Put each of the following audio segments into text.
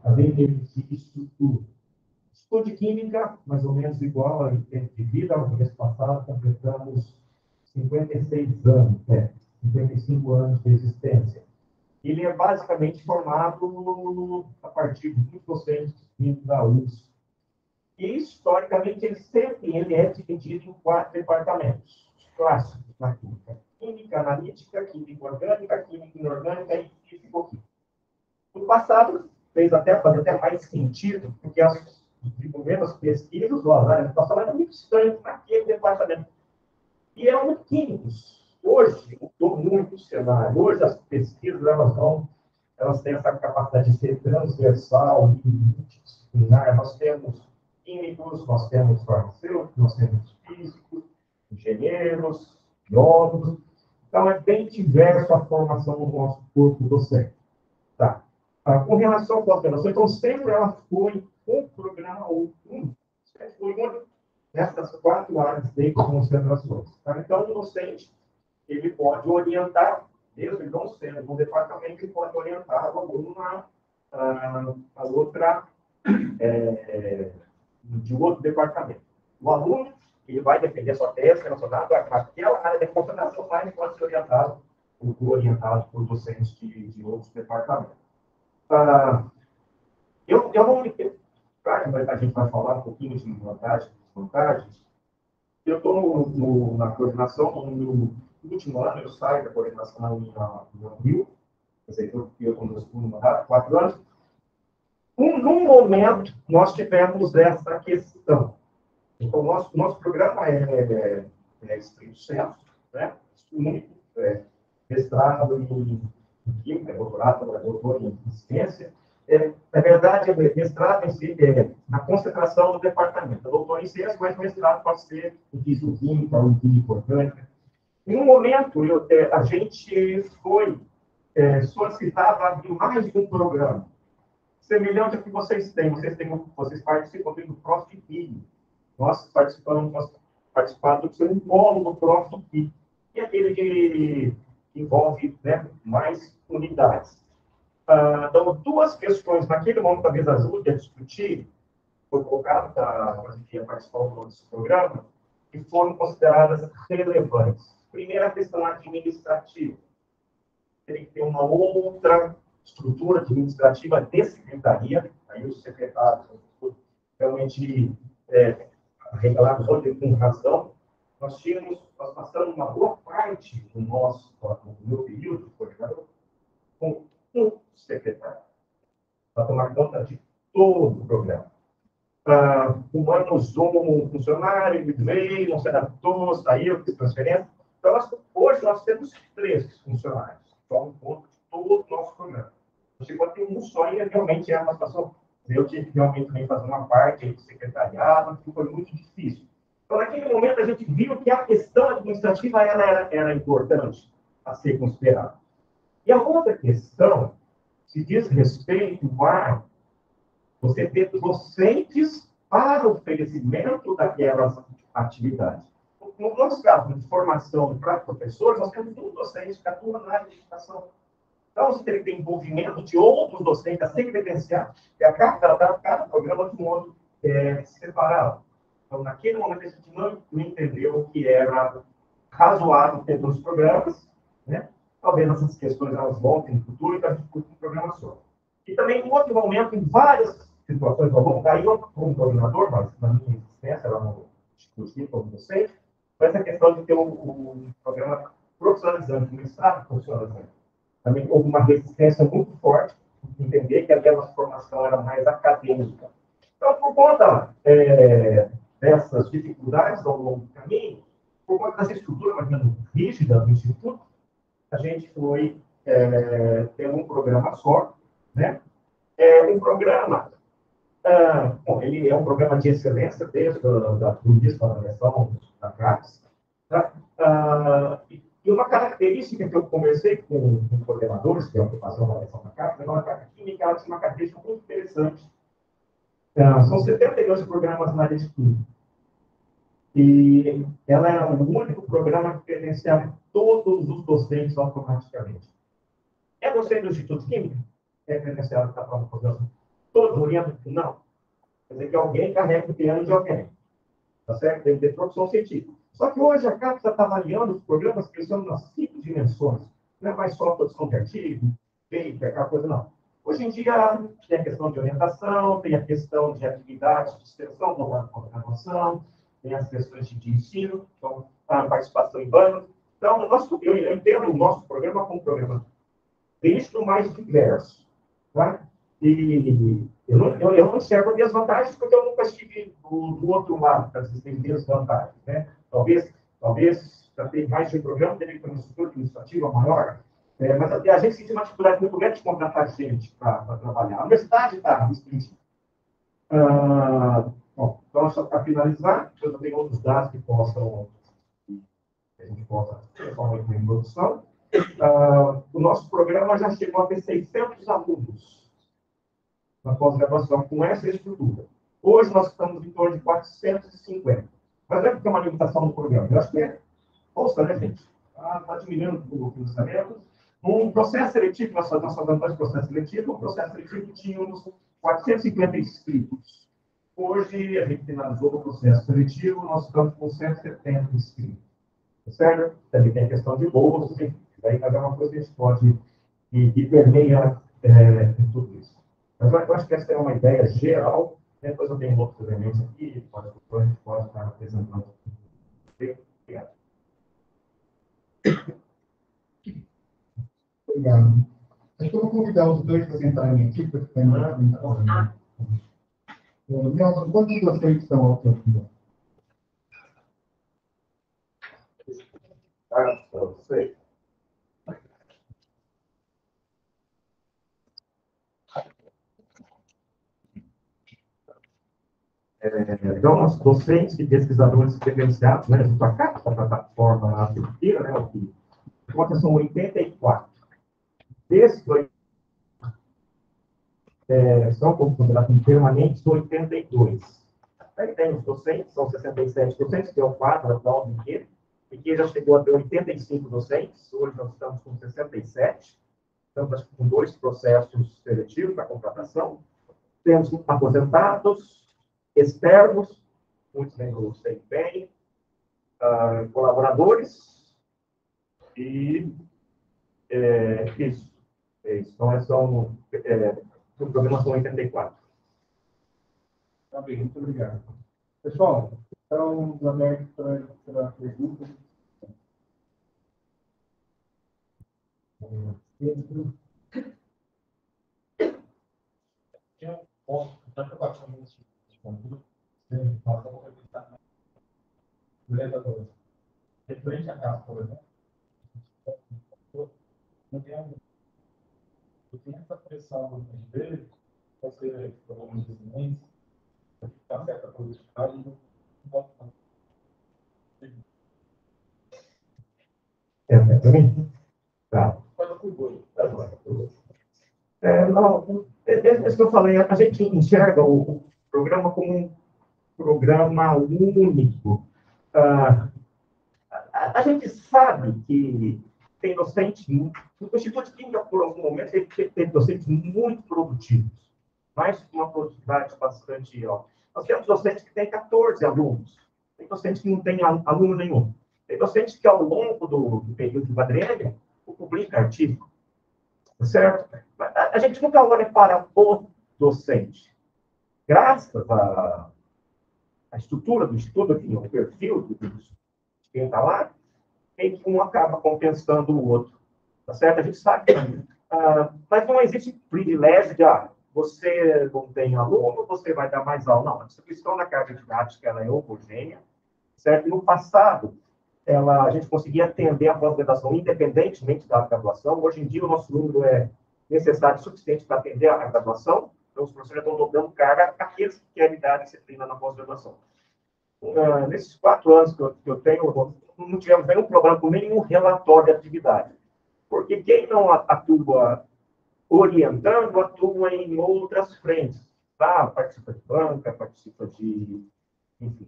a repetir isso tudo. Estudo de química, mais ou menos igual ao tempo de vida. No mês passado, completamos 56 anos, 55 anos de existência. Ele é basicamente formado a partir de muitos docentes da USP. E, historicamente, ele é dividido em 4 departamentos clássicos na química. Química analítica, química orgânica, química inorgânica e físico-química. No passado, faz até mais sentido, porque as primeiras pesquisas, as áreas de passado eram muito estranhas naquele departamento. E eram muito químicos. Hoje, mudou muito o cenário. Hoje, as pesquisas, elas têm essa capacidade de ser transversal e multidisciplinar. Nós temos químicos, nós temos farmacêuticos, nós temos físicos, engenheiros, biólogos. Então, é bem diversa a formação do nosso corpo docente. Tá. Com relação à pós-graduação, então, sempre ela foi um programa único. Sempre foi único nessas 4 áreas de concentrações. Tá? Então, o docente, ele pode orientar, mesmo ele não sendo no departamento, ele pode orientar o aluno a outra, de outro departamento. O aluno, ele vai defender sua tese relacionada àquela área de concentração, mas ele pode ser orientado por docentes de outros departamentos. Eu não me... A gente vai falar um pouquinho de vantagens e desvantagens. Eu estou na coordenação, no último ano, eu saio da coordenação em abril, quer dizer, eu estou no segundo mandato, 4 anos. Num momento, nós tivemos essa questão. Então, o nosso programa é estrito senso, né? Único, mestrado em química, doutor em ciência. Na verdade, é mestrado em si, na concentração do departamento. Doutor em ciência, mas mestrado pode ser em físico-química ou em química orgânica. Em um momento, a gente foi solicitado a abrir mais de um programa, semelhante ao que vocês têm. Vocês participam do ProfPI. Nós participamos do um polo do ProfPI, que é aquele que envolve, né, mais unidades. Então, 2 questões, naquele momento, talvez ajude a discutir, foi colocado para participar desse programa, que foram consideradas relevantes. Primeiro, a questão administrativa. Tem que ter uma outra estrutura administrativa de secretaria, aí os secretários realmente revelaram hoje com razão. Nós passamos uma boa parte do meu período de coordenador com um secretário, para tomar conta de todo o programa. Humamos um funcionário, veio, não se adaptou, saiu, fez transferência. Então, hoje nós temos 3 funcionários, só um ponto de todo o nosso programa. Você pode ter um só e realmente é uma situação. Eu tive que realmente também fazer uma parte de secretariado, que foi muito difícil. Então, naquele momento, a gente viu que a questão administrativa era importante a ser considerada. E a outra questão se diz respeito a você ter docentes para o oferecimento daquelas atividades. No nosso caso de formação para professores, nós temos um docente que atua na área de educação. Então, você tem que ter envolvimento de outros docentes a ser credenciado, e a cada programa de modo separado. Então, naquele momento, a gente não entendeu que era razoável ter 2 programas, né? Talvez essas questões elas voltem no futuro, então a gente discute um programa só. E também, em outro momento, em várias situações, aí eu, como coordenador, mas na minha existência, lá no Instituto, como docente, foi essa questão de ter um programa profissionalizante, um mestrado profissionalizante. Também houve uma resistência muito forte de entender que aquela formação era mais acadêmica. Então, por conta dessas dificuldades ao longo do caminho, por conta dessa estrutura mais ou menos rígida do Instituto, a gente foi ter um programa só, né? Um programa, bom, ele é um programa de excelência desde do início da avaliação da CAPES, tá? E uma característica que eu conversei com coordenadores, que é a ocupação da avaliação da CAPES, a química ela tinha uma característica muito interessante. São 72 programas na área de química. E ela era o único programa que credenciava todos os docentes automaticamente. É docente do Instituto de Química? É credenciado para a prova de pós-graduação. Todos orientam? Não. Quer dizer que alguém carrega o piano de alguém. Tá certo? Tem que ter produção científica. Só que hoje a CAPES está avaliando os programas pensando nas 5 dimensões. Não é mais só produção de artigo, feita, aquela coisa, não. Hoje em dia, tem a questão de orientação, tem a questão de atividades de extensão da programação, tem as questões de ensino, então, a participação em bancos. Então, eu entendo o nosso programa como um programa visto mais diverso. Tá? E eu não enxergo as minhas vantagens, porque eu nunca estive do outro lado, para existir minhas vantagens. Né? Talvez já tem mais de um programa, teria que ter uma estrutura administrativa maior, mas a gente sente uma dificuldade muito grande de contratar gente para trabalhar. A universidade está explícita. Bom, então, só para finalizar, eu tenho outros dados que a gente possa transformar em produção. O nosso programa já chegou a ter 600 alunos na pós-graduação com essa estrutura. Hoje nós estamos em torno de 450. Mas não é porque é uma limitação do programa. Eu acho que é bolsa, né, gente? Está diminuindo o financiamento. Um processo seletivo, nós fazemos o processo seletivo, o processo seletivo tínhamos 450 inscritos. Hoje, a gente finalizou o processo seletivo, nós estamos com 170 inscritos. Certo? Também tem a questão de bolsa, daí é uma coisa que a gente pode e permeia em tudo isso. Mas eu acho que essa é uma ideia geral, depois eu tenho outros elementos aqui, a gente pode estar apresentando. Obrigado. Obrigado. Acho que eu vou convidar os dois para sentarem aqui, para ficarem na apresentação. Nelson, quantos docentes estão ao seu final? Sei. Então, os docentes e pesquisadores credenciados, né, junto à CAPES, a plataforma Arquitetura, né, quantas são 84. Desses são considerados permanentes 82. Aí tem os docentes, são 67 docentes, que é o quadro atual do IQ, e que já chegou a ter 85 docentes, hoje nós estamos com 67, estamos com 2 processos seletivos para contratação, temos aposentados, externos, muitos vêm do CNPq, colaboradores, e isso. Então, o programa são 84. Tá bem, muito obrigado. Pessoal, estamos abertos para perguntas. Eu posso, já que eu faço de conteúdo, beleza, referente a casa, por exemplo, não tem essa pressão dele, você alguns desenhos, está certa produtividade, não pode fazer. Para mim? Tá. Faz por dois. Não, isso que eu falei, a gente enxerga o programa como um programa único. A gente sabe que tem docentes, o Instituto de Química, por algum momento, tem docentes muito produtivos, mas com uma produtividade bastante alta. Nós temos docentes que têm 14 alunos, tem docentes que não têm aluno nenhum, tem docentes que, ao longo do período de quadriênio, publica artigo, certo? A gente nunca olha para o docente. Graças à estrutura do estudo, aqui, o perfil de quem está lá, em que um acaba compensando o outro. Tá certo? A gente sabe que mas não existe privilégio de, você não tem aluno, você vai dar mais aula. Não, a distribuição da carga didática ela é homogênea, certo? No passado, a gente conseguia atender a pós-graduação independentemente da graduação. Hoje em dia, o nosso número é necessário e suficiente para atender a graduação. Então, os professores estão dando carga àqueles que querem dar disciplina na pós-graduação. Nesses 4 anos que eu tenho, não tivemos nenhum problema com nenhum relatório de atividade. Porque quem não atua orientando, atua em outras frentes. Tá? Participa de banca, participa de, enfim,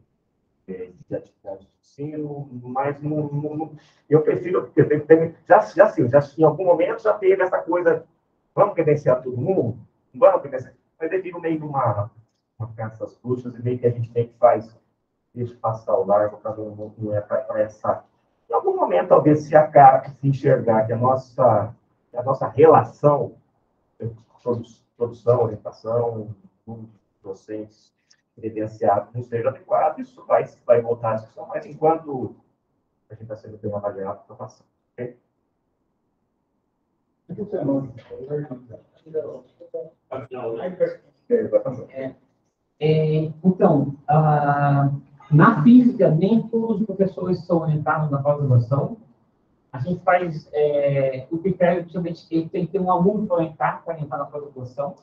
de atividade de ensino, mas eu prefiro, já em algum momento já teve essa coisa, vamos credenciar todo mundo? Vamos credenciar. Mas aí vira meio de uma dessas bruxas, e meio que a gente meio que faz deixa passar o largo para não é para essa. Em algum momento, talvez se enxergar que a nossa relação, produção, orientação, docentes credenciados não seja adequado, isso vai voltar à discussão, mas enquanto a gente está sendo bem avaliado, está passando. Okay? Então, na física, nem todos os professores são orientados na pós-graduação. A gente faz o critério, principalmente, que tem que ter um aluno para orientar na pós-graduação,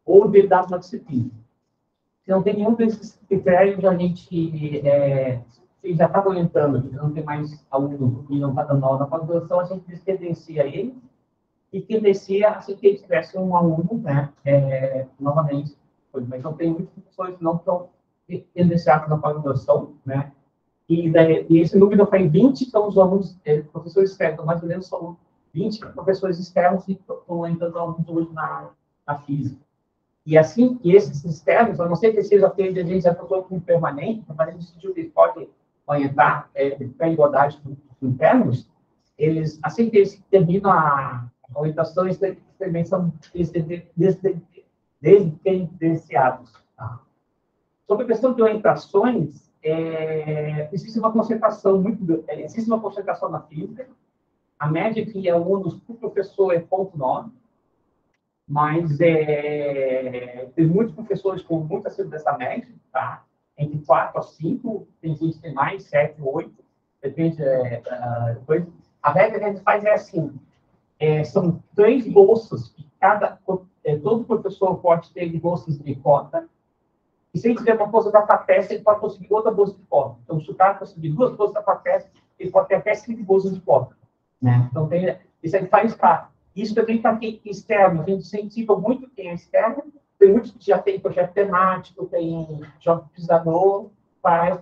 ou habilidade na disciplina. Se não tem nenhum desses critérios, a gente já está orientando, não tem mais aluno e não está dando aula na pós-graduação, a gente descredencia ele e credencia assim que ele tivesse um aluno, né, novamente. Então, tem muitas pessoas que não estão credenciadas na pós-graduação, né, e esse número foi 20, então os alunos, professores externos, mais ou menos são 20 professores externos que estão orientando alunos hoje na física. E assim, e esses externos, a não ser que seja feito, a gente já procurou como permanente, mas a gente decidiu que eles podem orientar para a igualdade dos internos, eles, assim que eles terminam a orientação, eles também são descredenciados. Tá? Sobre a questão de orientações, existe uma concentração existe uma concentração na física, a média que alunos por professor é 0,9, mas tem muitos professores com muito acima dessa média, tá? Entre 4 a 5, tem gente que tem mais, 7, 8, depende. Depois, a regra que a gente faz é assim, são 3 bolsas, que todo professor pode ter bolsas de cota, e se ele tiver uma bolsa da FAPESP, ele pode conseguir outra bolsa de cota. Então, se o cara conseguir 2 bolsas da FAPESP, ele pode ter até 5 bolsas de cota. Né? Então, isso aí faz parte. Isso também para quem é externo, a gente incentiva muito quem é externo, tem muitos que já tem projeto temático, tem jovem pesquisador,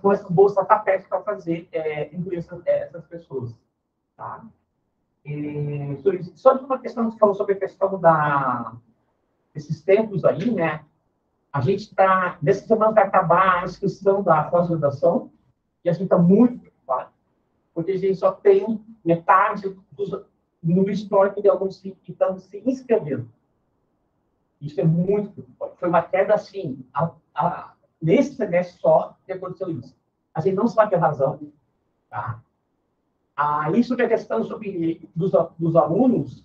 com essa bolsa da FAPESP para fazer, incluir essas pessoas. Tá? Só de uma questão que você falou sobre a questão desses tempos aí, né? A gente está, nessa semana vai acabar a inscrição da pós-graduação, e a gente está muito preocupado, porque a gente só tem metade do número histórico de alunos que estão se inscrevendo. Isso é muito preocupante. Foi uma queda assim, nesse semestre só que aconteceu isso. A gente não sabe a razão. Tá? Isso que é a questão dos alunos,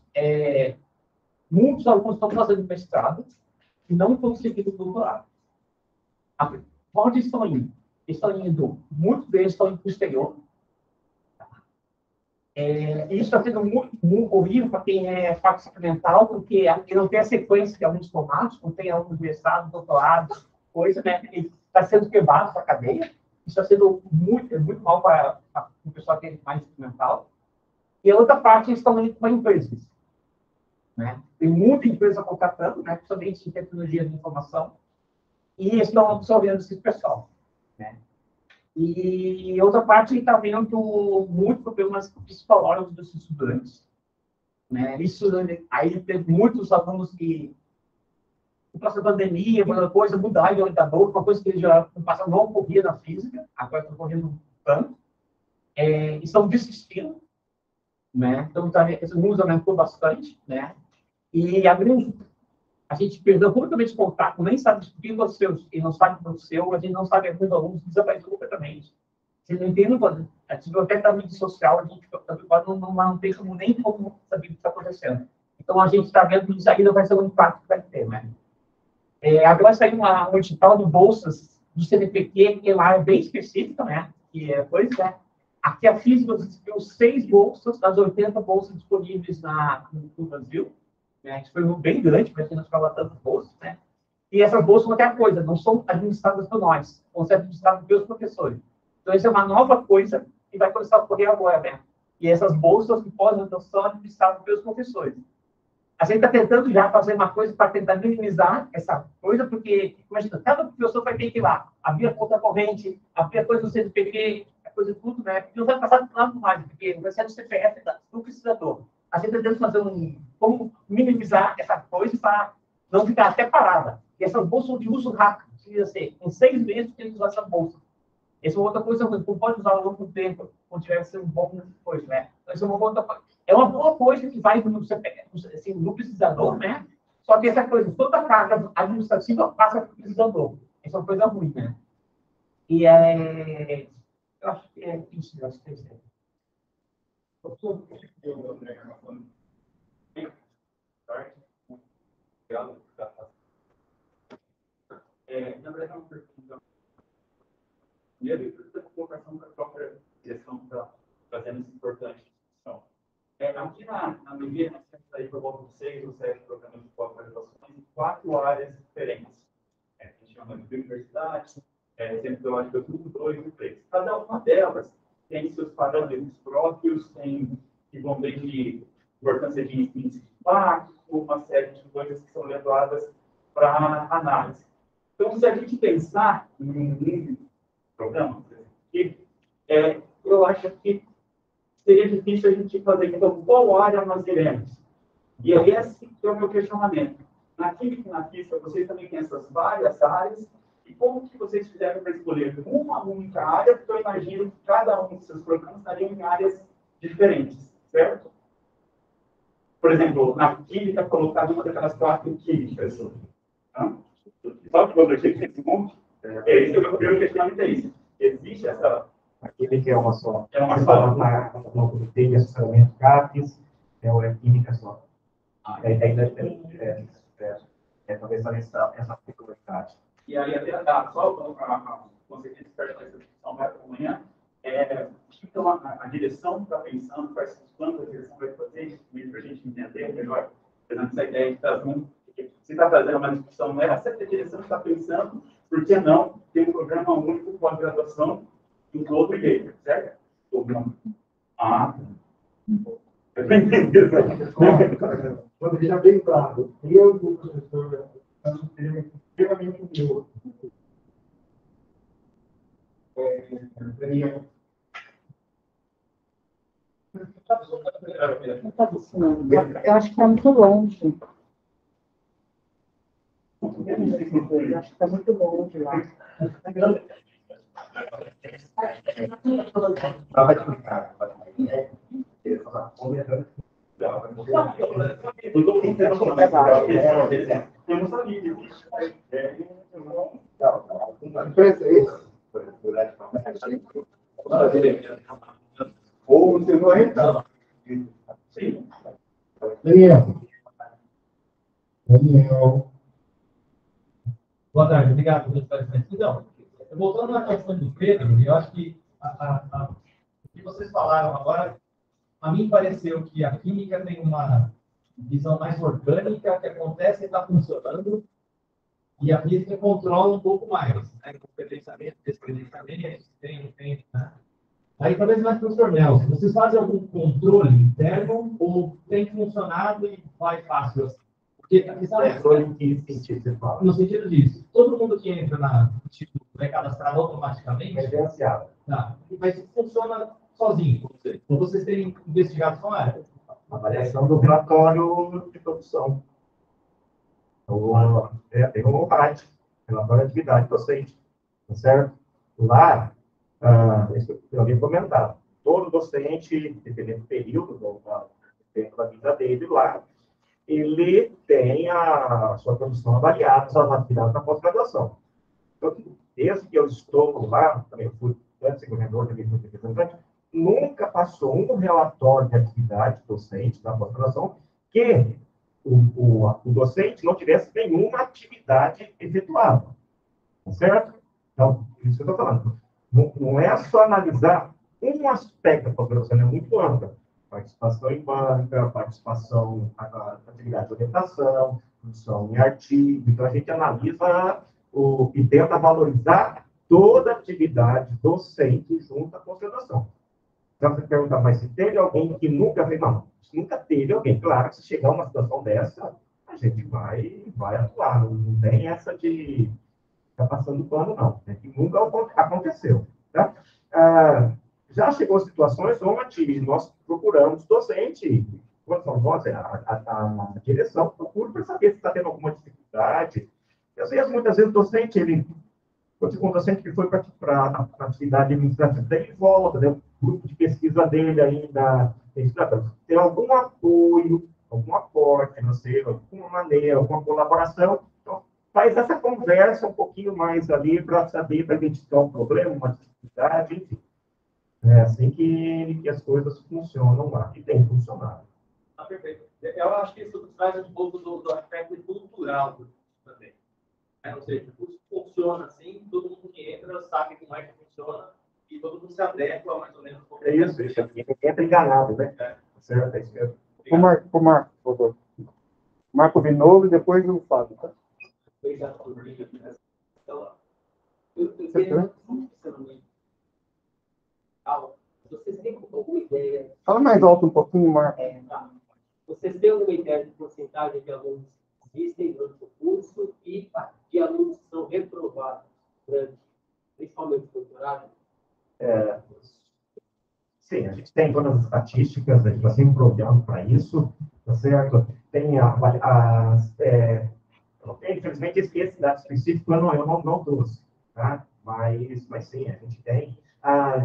muitos alunos estão fazendo mestrado e não estão seguindo o doutorado. Onde estão indo? Estão indo, muitos deles estão indo para o exterior. Isso está sendo muito horrível para quem é faculdade supplemental, porque não tem a sequência de alunos formados, não tem alunos mestrado, doutorado, coisa, né? Ele está sendo quebrado para a cadeia. Isso está sendo muito mal para o pessoal que é mais supplemental. E a outra parte, eles estão indo para empresas. Né? Tem muita empresa contratando, né? Principalmente em tecnologia de informação, e eles estão absorvendo esse pessoal. Né? E outra parte está vendo muitos problemas psicológicos dos estudantes. Né? Isso aí tem muitos alunos que, com a pandemia, uma coisa, mudar de orientador, uma coisa que eles já no passado não ocorria na física, agora estão correndo tanto, e estão desistindo. Né? Então, esse número aumentou bastante, né? E a gente perdeu completamente contato, nem sabe o que aconteceu, e não sabe o que aconteceu, a gente não sabe alguns alunos desapareceram completamente. Vocês não entendem, a biblioteca da mídia social, a gente não tem nem como saber o que está acontecendo. Então, a gente está vendo que isso ainda vai ser um impacto que vai ter, né? Agora saiu um edital de bolsas do CNPq, que lá é bem específica, né? Aqui a física recebeu 6 bolsas das 80 bolsas disponíveis no Brasil. Né? Isso foi bem grande, para a gente não ficava tantas bolsas. Né? E essas bolsas são outra coisa, não são administradas por nós, vão ser administradas pelos professores. Então, isso é uma nova coisa que vai começar a ocorrer agora. Né? E essas bolsas que são administradas pelos professores. A gente está tentando já fazer uma coisa para tentar minimizar essa coisa, porque, imagina, cada professor vai ter que ir lá, abrir a conta corrente, abrir a coisa do CNPq, coisa de tudo, né? E não vai passar por nada mais, porque vai ser do CPF do pesquisador. A gente está tentando fazer como minimizar essa coisa para não ficar até parada. E essas bolsas são de uso rápido. Precisa ser, em 6 meses, tem que usar essa bolsa. Essa é outra coisa, não pode usar ao longo do tempo, quando tiver sido um bom depois, né? Essa é uma boa coisa que vai assim, no precisador, né? Só que essa coisa, toda a carga administrativa passa para o precisador. Essa é uma coisa ruim, né? E eu acho que é isso, eu acho que é isso. Na verdade, é uma pergunta. Primeiro, eu preciso da colocação da própria direção para trazendo isso importante. Então, aqui na Mineira, nós temos aí por volta de 6 ou 7 programas de pós-graduações em 4 áreas diferentes. A gente chama de universidade, centro teológico 1, 2 e 3. Cada uma delas tem seus parâmetros próprios, que vão desde importância de índice de impacto, uma série de coisas que são levadas para análise. Então, se a gente pensar em um programa, eu acho que seria difícil a gente fazer, então, qual área nós iremos? E é esse que é o meu questionamento. Na química e na física, vocês também têm essas várias áreas, e como que vocês fizeram para escolher uma única área? Porque eu imagino que cada um dos seus programas estariam em áreas diferentes, certo? Por exemplo, na química, colocar uma daquelas 4 químicas. Sabe quando eu chego nesse ponto? Esse é o meu primeiro questionamento, é isso. Existe essa... A química é uma só. É uma só. Não tem assessoramento CAPES, é química só. Talvez essa peculiaridade. E aí, até só a consequência dessa discussão vai para amanhã, então a direção está pensando quais são os planos a direção vai fazer, mesmo para a gente entender melhor, fazendo essa ideia de trazer se está fazendo uma discussão, não é essa que a direção está pensando, por que não ter um programa único com a graduação em todo o jeito, certo? Quando deixar bem claro, eu e o professor extremamente humilde. Daniel. Eu acho que está muito longe. Eu acho que está muito longe lá. Ou você não entra. Daniel. Boa tarde, obrigado pelo esclarecimento. Então, voltando à questão do Pedro, eu acho que o que vocês falaram agora, a mim pareceu que a química tem uma visão mais orgânica, que acontece e está funcionando, e a física controla um pouco mais, né? Com credenciamento, descredenciamento, tem, né? Aí, talvez mais para o professor Nelson, vocês fazem algum controle interno ou tem funcionado e vai fácil assim? Porque a questão é no sentido disso, todo mundo que entra no instituto é cadastrado automaticamente? Credenciado. Tá. Mas funciona sozinho, ou vocês têm investigado com a área? Avaliação do relatório de produção. Então, tem um RAD, relatório de atividade docente, tá certo? Lá, isso eu havia comentado, todo docente, dependendo do período, dentro da vida dele lá, ele tem a sua produção avaliada, suas atividades da pós-graduação. Então, desde que eu estou lá, também eu fui antes coordenador, também fui representante, nunca passou um relatório de atividade docente da pós-graduação que o docente não tivesse nenhuma atividade efetuada. Certo? Então, isso que eu estou falando. Não é só analisar um aspecto da pós-graduação, é muito ampla. Participação em banca, participação na atividade de orientação, produção em artigo. Então, a gente analisa e tenta valorizar toda a atividade docente junto à pós-graduação. Então, você pergunta, mas se teve alguém que nunca veio? Não, nunca teve alguém. Claro que se chegar uma situação dessa, a gente vai atuar. Não tem essa de ficar passando pano, não. É que nunca aconteceu. Tá? Já chegou situações onde nós procuramos docente, quando são nós, a direção procura para saber se está tendo alguma dificuldade, Às vezes, muitas vezes, o docente, eu tive um docente que foi para a atividade administrativa, daí ele volta, né? O grupo de pesquisa dele ainda tem algum apoio, algum aporte financeiro, alguma maneira, alguma colaboração. Então, faz essa conversa um pouquinho mais ali para saber, para identificar um problema, uma dificuldade, enfim. É assim que as coisas funcionam lá, e tem funcionado. Ah, perfeito. Eu acho que isso traz um pouco do aspecto cultural também. Ou seja, o curso funciona assim, todo mundo que entra sabe como é que funciona e todo mundo se adequa mais ou menos. É isso. Entra enganado, né? Certo, é isso mesmo. O Marco, por favor. Marco Vinovo e depois o Fábio, tá? Vocês têm alguma ideia? Fala mais alto um pouquinho, Marco. Vocês têm alguma ideia de porcentagem de alunos que existem durante o curso e de alunos que são reprovados durante, principalmente o doutorado? Sim, a gente tem todas as estatísticas, a gente está sempre olhando para isso, tá certo? Tem infelizmente, esse dado específico eu não trouxe, tá? Mas sim, a gente tem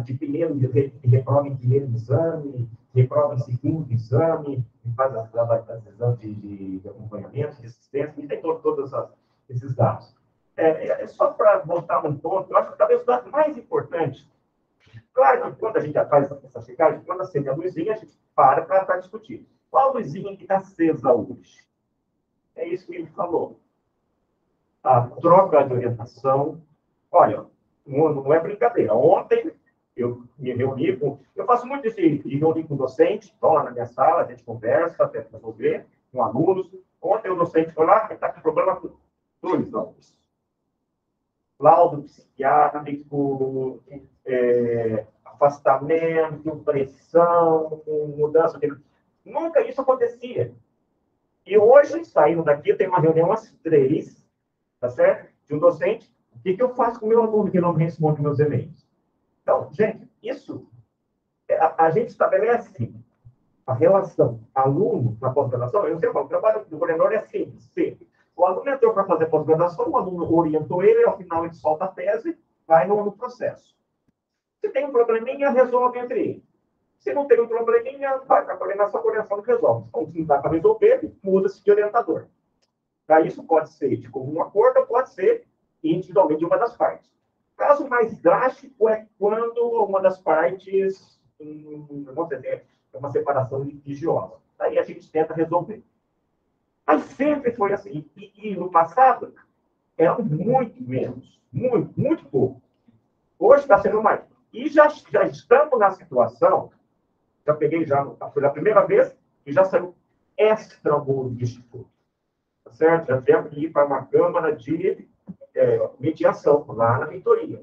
de primeiro, de reprova em primeiro exame, reprova em segundo exame, faz as exames de acompanhamento, de assistência, a gente tem todos esses dados. Só para voltar um ponto, eu acho que talvez o dado mais importante. Claro que quando a gente faz essa checagem, quando acende a luzinha, a gente para discutir. Qual luzinha que está acesa hoje? É isso que ele falou. A troca de orientação. Olha, não é brincadeira. Ontem, eu me reuni com... Eu faço muito isso de reunir com docente, estão lá na minha sala, a gente conversa, até resolver, com alunos. Ontem o docente foi lá, está com problema com 2 alunos. Laudo psiquiátrico, afastamento, pressão, mudança de... Nunca isso acontecia. E hoje, saindo daqui, eu tenho uma reunião às 3, tá certo? De um docente. O que eu faço com o meu aluno que não me responde meus e-mails? Então, gente, isso... A gente estabelece a relação aluno na pós-graduação. Eu sempre falo, o trabalho do coordenador é simples, sempre. O aluno entrou para fazer pós-graduação, o aluno orientou ele, ao final ele solta a tese, vai no processo. Se tem um probleminha, resolve entre eles. Se não tem um probleminha, vai para a coordenação resolve. Então, se não dá para resolver, muda-se de orientador. Tá? Isso pode ser de comum acordo, ou pode ser individualmente de uma das partes. O caso mais drástico é quando uma das partes, vamos dizer, é uma separação litigiosa. Aí a gente tenta resolver. Mas sempre foi assim. E no passado, era muito menos. Muito pouco. Hoje está sendo mais. E já estamos na situação, foi a primeira vez que já saiu extra-bolo de instituto. Tá certo? Já temos que ir para uma câmara de mediação, lá na reitoria.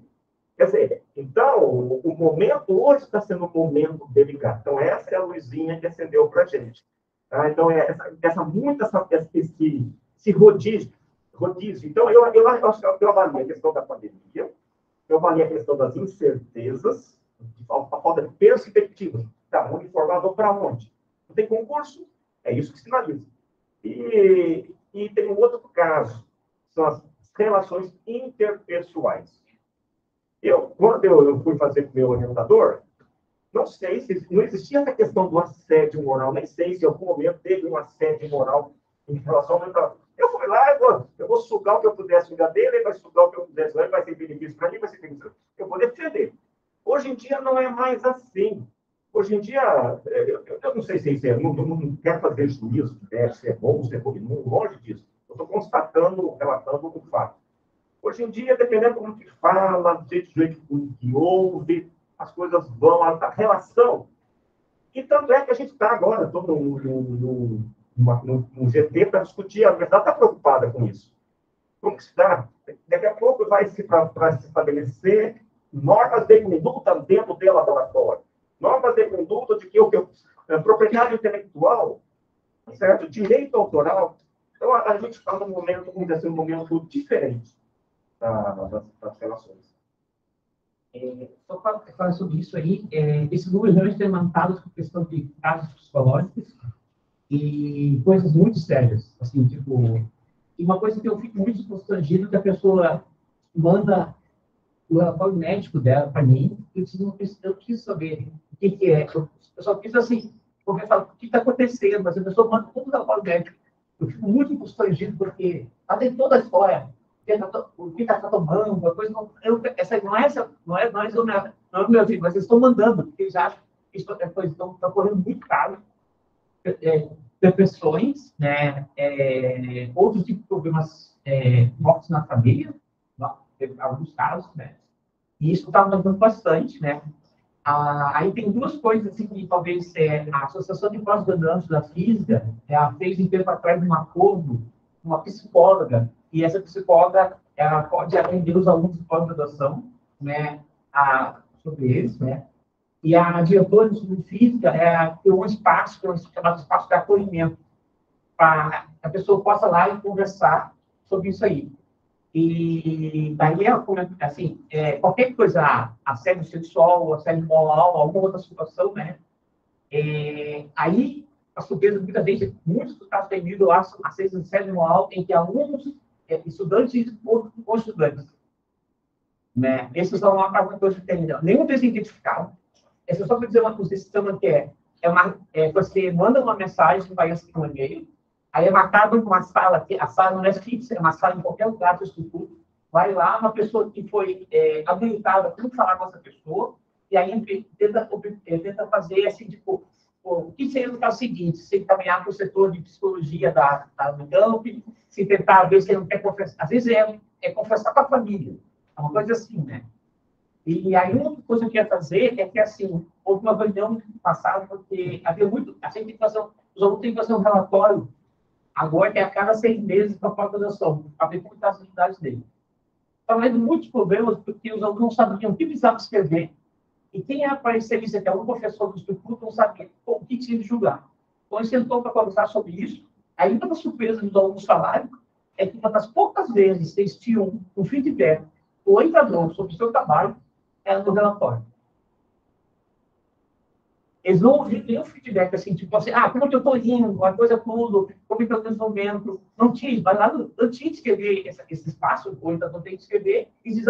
Quer dizer, então, o momento hoje está sendo um momento delicado. Então, essa é a luzinha que acendeu para a gente. Tá? Então, esse rodízio. Então, eu acho que eu avalio a questão da pandemia, eu avalio a questão das incertezas, a falta de perspectiva. Tá, uniformado para onde? Não tem concurso? É isso que sinaliza. E tem um outro caso, são as relações interpessoais. Quando eu fui fazer com o meu orientador, não sei se não existia essa questão do assédio moral, nem sei se em algum momento teve um assédio moral em relação ao orientador. Eu fui lá, eu vou sugar o que eu puder sugar dele, ele vai sugar o que eu puder sugar, ele vai ser benefício para mim, vai ser benefício. Eu vou defender. Hoje em dia não é mais assim. Hoje em dia, eu não sei se isso não quero fazer juízo, se é bom, se é ruim, longe disso. Eu estou constatando, relatando um fato. Hoje em dia, dependendo do que fala, do jeito que ouve, as coisas vão, a relação. E tanto é que a gente está agora, todo no GT para discutir, a universidade está preocupada com isso. Como que está? Daqui a pouco vai se estabelecer normas de conduta dentro do laboratório. Normas de conduta de que propriedade intelectual, certo? Direito autoral. Então, a gente está num momento, um momento diferente das relações. Só para falar sobre isso aí, esses números realmente têm levantados com questão de casos psicológicos e coisas muito sérias, assim, tipo, E uma coisa que eu fico muito constrangido é que a pessoa manda o relatório médico dela para mim, eu preciso saber o que é. Eu só preciso, assim, conversar o que está acontecendo, mas a pessoa manda todo o relatório médico. Eu fico muito constrangido, porque ela tem toda a história, o que está tomando, a coisa não, essa não é o meu filho, mas eles estão mandando, porque eles acham que isso é coisa, estão correndo muito caro. Depressões, né, outros tipos de problemas, mortes na família, em alguns casos, né, e isso está aumentando bastante, né. Aí tem duas coisas assim, que talvez a Associação de Pós-Graduandos da Física fez um tempo atrás um acordo com uma psicóloga, e essa psicóloga ela pode atender os alunos de pós-graduação, né, sobre eles, né. E a diretora de física tem um espaço, que é chamado espaço de acolhimento, para que a pessoa possa lá e conversar sobre isso aí. E daí, assim, qualquer coisa, assédio sexual, assédio moral, alguma outra situação, né? Aí, a surpresa, muitas vezes, muitos casos têm ido lá, assédio moral, em que alunos, estudantes ou estudantes, né? Esses são uma parte que hoje tem, nenhum deles identificado. Essa só para dizer um sistema que você manda uma mensagem, vai assim um e-mail, aí é marcado uma sala, que a sala não é fixa, é uma sala em qualquer lugar do instituto, vai lá, uma pessoa que foi habilitada para falar com essa pessoa, e aí tenta fazer assim, tipo, o que seria no caso seguinte, se encaminhar para o setor de psicologia do campo, se tentar ver se ele não quer confessar, às vezes confessar com a família, é uma coisa assim, né? E aí, uma coisa que eu queria fazer é que, assim, houve uma reunião passada, porque havia muito. A gente tem que fazer, os alunos têm que fazer um relatório, agora que é a cada 6 meses, para a pós-graduação, para ver como estão as atividades dele. Estava havendo muitos problemas, porque os alunos não sabiam o que precisavam escrever. E quem apareceu isso aqui, algum professor do instituto, não sabia o que tinha de julgar. Então, ele sentou para conversar sobre isso. Aí, uma das surpresas dos alunos falaram é que uma das poucas vezes que eles tinham um feedback do orientador sobre o seu trabalho era no relatório. Eles não ouviram nenhum feedback assim, tipo assim, como que eu estou indo, a coisa tudo, como que eu estou desenvolvendo. Não tinha, mas lá não tinha que escrever esse espaço, o orientador tem que escrever e diz,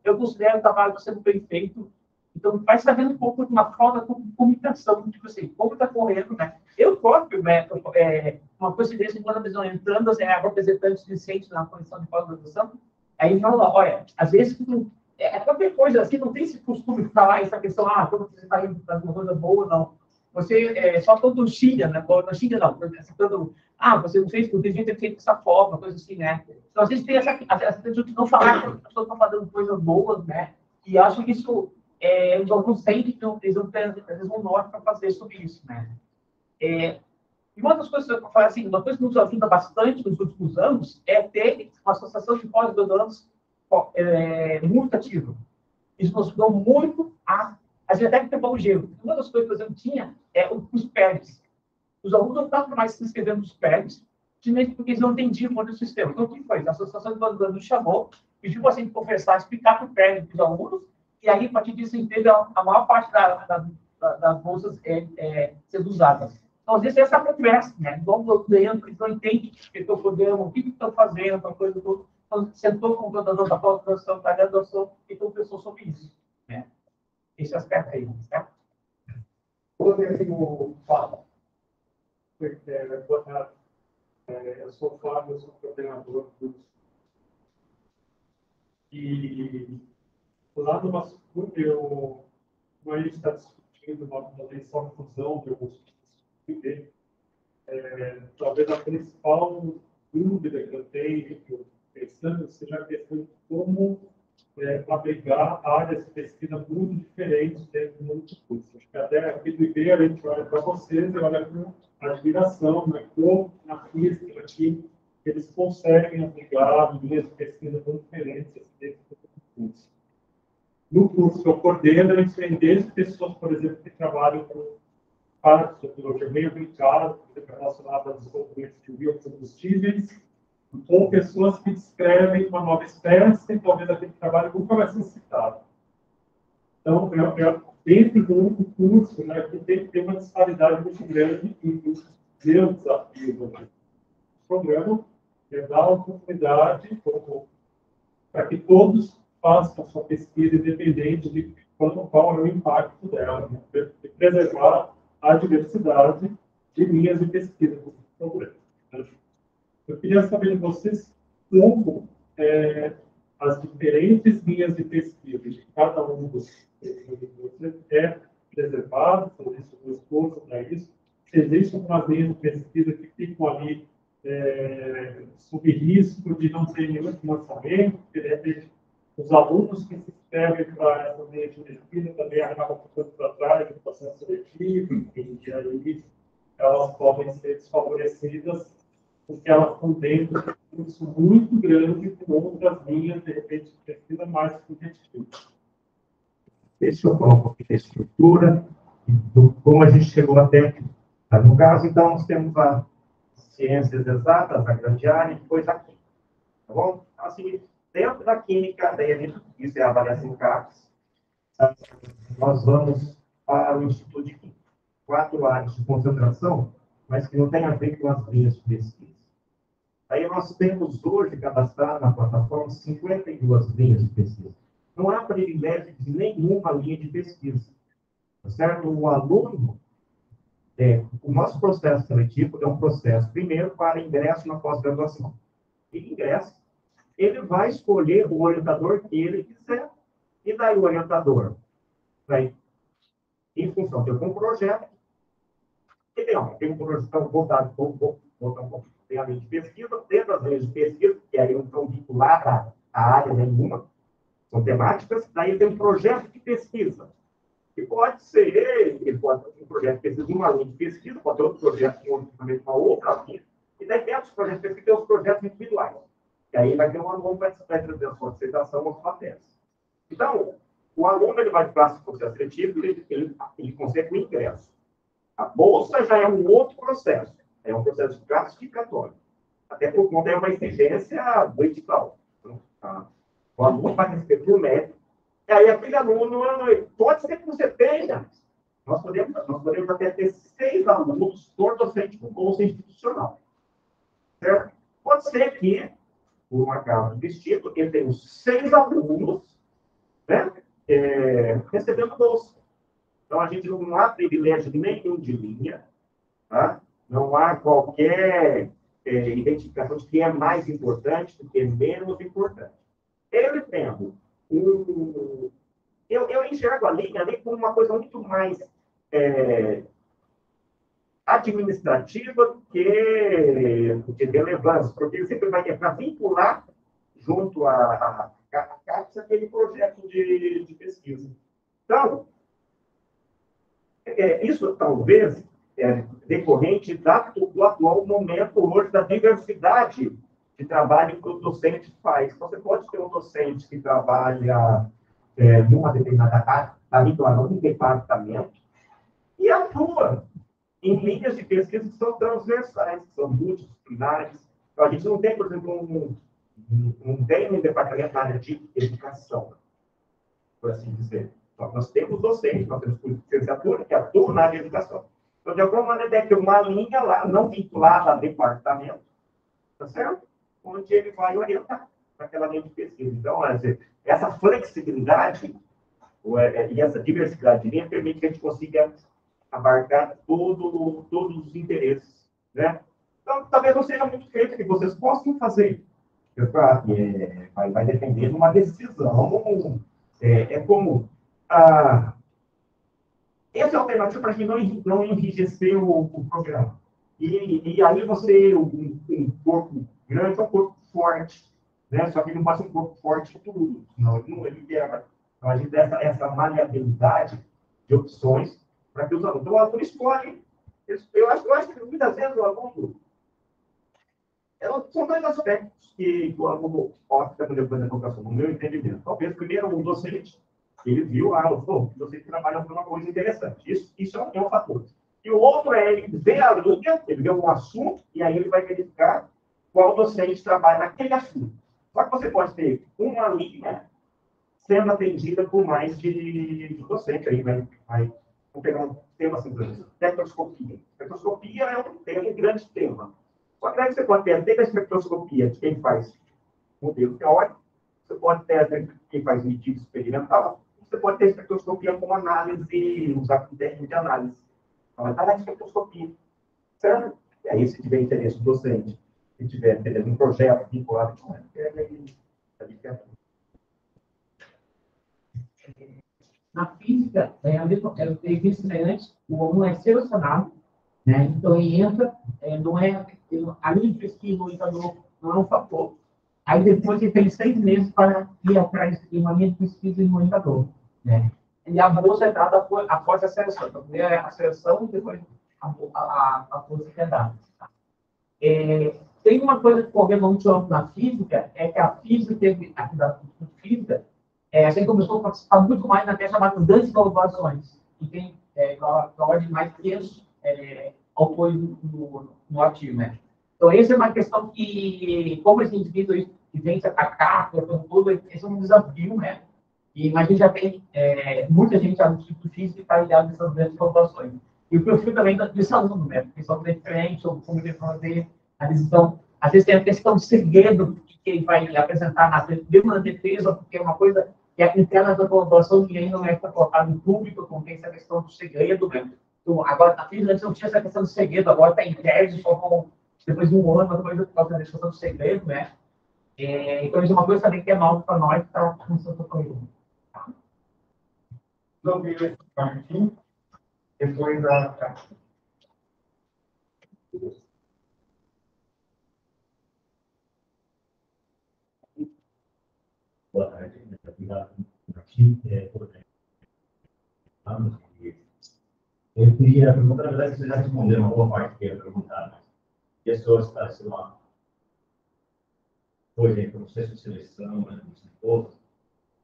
eu considero o trabalho sendo bem feito. Então, vai estar vendo um pouco de uma forma de comunicação, tipo assim, como está correndo, né? Eu próprio, né, uma coincidência, quando a visão entrando, representantes discentes na comissão de pós-graduação, aí fala, olha, às vezes qualquer coisa assim, não tem esse costume de falar essa questão, quando você está indo para uma coisa boa, não. Você, só quando xinga, né? Não xinga, não. Quando, você não fez, não devia ter feito dessa forma, coisa assim, né? Então, às vezes tem essa tendência de não falar que as pessoas estão fazendo coisas boas, né? E acho que isso, os alunos sentem que eles não têm, às vezes, um norte para fazer sobre isso, né? E uma das coisas que eu falo assim, uma coisa que nos ajuda bastante nos últimos anos é ter uma associação de pós-graduandos muito ativa. Isso nos ajudou muito a gente até quebrar o gelo. Uma das coisas que eu tinha os PERs. Os alunos não estavam mais se inscrevendo nos PERs, simplesmente porque eles não entendiam o modelo do sistema. Então, o que foi? A Associação de Pós-Graduandos nos chamou, pediu para a gente conversar, explicar para o PER para os alunos, e aí, a partir disso, a gente teve a maior parte das bolsas sendo usadas. Então, às vezes, essa conversa, né? Vamos dentro, eles não entendem o que estão fazendo, o que estão fazendo, a coisa toda. Então, sentou com o coordenador da pós-graduação, da graduação, e conversou sobre isso, né? Esse aspecto aí, certo? Quando eu falo, eu sou o Fábio, eu sou coordenador do curso. E lá no nosso grupo, a gente está discutindo uma eleição de fusão de alguns tipos. Talvez a principal dúvida que eu tenho, pensando, seja a questão de como abrigar áreas de pesquisa muito diferentes dentro do nosso curso. Acho que até aqui do IB a gente olha para vocês e olha com admiração, né? Como na física aqui eles conseguem aplicar linhas de pesquisa muito diferentes dentro do curso. No curso que eu coordeno, a gente tem desde pessoas, por exemplo, que trabalham com partes de tecnologia meio aplicada, relacionada a desenvolvimento de biocombustíveis, ou pessoas que descrevem uma nova espécie e talvez aquele trabalho nunca vai ser citado. Então, dentro do curso, né, que tem que ter uma disparidade muito grande em meus desafios. O programa dar a oportunidade para que todos façam a sua pesquisa independente de qual é o impacto dela, né? E preservar a diversidade de linhas de pesquisa do programa. Eu queria saber de vocês como as diferentes linhas de pesquisa de cada um dos é preservado, se existe um esforço para isso, se existe uma linha de pesquisa que ficam ali sob risco de não ter nenhum financiamento, porque de repente os alunos que se inscrevem para essa linha de pesquisa também acabam ficando para trás do processo seletivo, e aí elas podem ser desfavorecidas porque elas estão dentro de um curso muito grande com outras linhas, de repente, de pesquisa mais subjetivas. Deixa eu falar um pouquinho da estrutura, do como a gente chegou até aqui. No caso, então, nós temos as ciências exatas, a grande área, e depois a química. Tá bom? Assim, dentro da química, daí isso é a avaliação CAPES, nós vamos para o Instituto de Química. 4 áreas de concentração, mas que não tem a ver com as linhas de pesquisa. Aí nós temos hoje cadastrado na plataforma 52 linhas de pesquisa. Não há privilégio de nenhuma linha de pesquisa. Tá certo? O aluno, o nosso processo seletivo é um processo, primeiro, para ingresso na pós-graduação. Ele ingressa, ele vai escolher o orientador que ele quiser, e daí o orientador vai, em função de algum projeto, tem um projeto voltado tem a linha de pesquisa, dentro das linhas de pesquisa, que aí não estão vinculadas à área nenhuma, são temáticas, daí tem um projeto de pesquisa, que pode ser, ele pode ter um projeto de pesquisa em uma linha de pesquisa, pode ter outro projeto com uma outra linha, e daí dentro dos projetos de pesquisa tem os projetos individuais, e aí vai ter um aluno que vai trazer a sua dissertação ou sua tese. Então, o aluno ele vai para o processo seletivo, ele consegue o ingresso. A bolsa já é um outro processo, é um processo classificatório, até por conta de uma exigência do edital. Então, o aluno vai receber por mérito, e aí aquele aluno, pode ser que você tenha, nós podemos até ter 6 alunos por docente com bolsa institucional. Certo? Pode ser que, por um acaso do destino, ele tenha 6 alunos, né, recebendo bolsa. Então, a gente não há privilégio nenhum de linha, tá? Não há qualquer identificação de quem é mais importante do que é menos importante. Ele tendo eu enxergo a linha ali como uma coisa muito mais administrativa do que de relevância, porque ele sempre vai tentar vincular junto à CAPES aquele projeto de pesquisa. Então, isso talvez decorrente do atual momento hoje da diversidade de trabalho que o docente faz. Você pode ter um docente que trabalha numa determinada área, habituada a um departamento, e atua em linhas de pesquisa que são transversais, que são multidisciplinares. Então, a gente não tem, por exemplo, não tem um departamento na área de educação, por assim dizer. Então, nós temos docentes, nós temos licenciatura que atuam na área de educação. Então, de alguma maneira, deve ter uma linha lá, não vinculada a departamento, tá certo? Onde ele vai orientar para aquela linha de pesquisa. Então, essa flexibilidade e essa diversidade de linha permite que a gente consiga abarcar todos os interesses, né? Então, talvez não seja muito feito que vocês possam fazer. Vai depender de uma decisão. É como essa é a alternativa para a gente não enrijecer o programa. E aí um corpo grande é um corpo forte, né? Só que não pode ser um corpo forte tudo, não, ele quebra. Então, a gente tem essa maleabilidade de opções para que os alunos. Então, o aluno escolhe. Eu acho que muitas vezes o aluno. São 2 aspectos que o aluno opta depois da educação, no meu entendimento. Talvez, primeiro, o docente, ele viu, o docente trabalha por uma coisa interessante. Isso é um fator. E o outro é ele ver a linha, ele vê um assunto, e aí ele vai verificar qual docente trabalha naquele assunto. Só que você pode ter uma linha sendo atendida por mais de docente. Aí vamos pegar um tema assim, espectroscopia. Espectroscopia é um grande tema. Só que daí você pode ter desde a espectroscopia de quem faz modelo teórico, você pode ter quem faz medida experimental, você pode ter espectroscopia como análise, usar técnica de análise. Então, está na espectroscopia. Certo? E aí, se tiver interesse do docente, se tiver interesse em projeto vinculado com a literatura. Na física, é a mesma, eu disse antes, o aluno é selecionado, né? Então ele entra, não é, a linha de pesquisa no orientador não é um fator. Aí depois ele tem 6 meses para ir atrás de uma linha de pesquisa no orientador, né? E a bolsa é dada após a seleção. Então, primeiro é a seleção e depois a bolsa que é dada. Tem uma coisa que ocorreu muito na física, é que a física teve, aqui da física, a gente começou a participar muito mais na chamada grandes colaborações, que tem na ordem de mais de 500 autores no artigo, né? Então, essa é uma questão que, como esse indivíduo que vem se atacar, tudo, esse é um desafio, né? Mas a gente já tem muita gente no Instituto Físico que está ligado nessas grandes colaborações. E o perfil também desse aluno, né? Porque são diferentes, ou como ele fazer a decisão. Às vezes tem a questão do segredo que ele vai apresentar mesmo na defesa, porque é uma coisa que é interna da colaboração e ainda não é colocado em público, então tem essa questão do segredo, né? Então, agora, na física, antes não tinha essa questão do segredo, agora está em tese, só com, depois de um ano, depois da questão do segredo, né? Então, isso é uma coisa também que é nova para nós, que está começando a ocorrer. Não vi esse Martim, depois a... Boa tarde, obrigado por aqui. Eu queria perguntar, na verdade, vocês já responderam uma boa parte que eu ia perguntar, mas pessoas para ser uma, por exemplo, processo de seleção, né,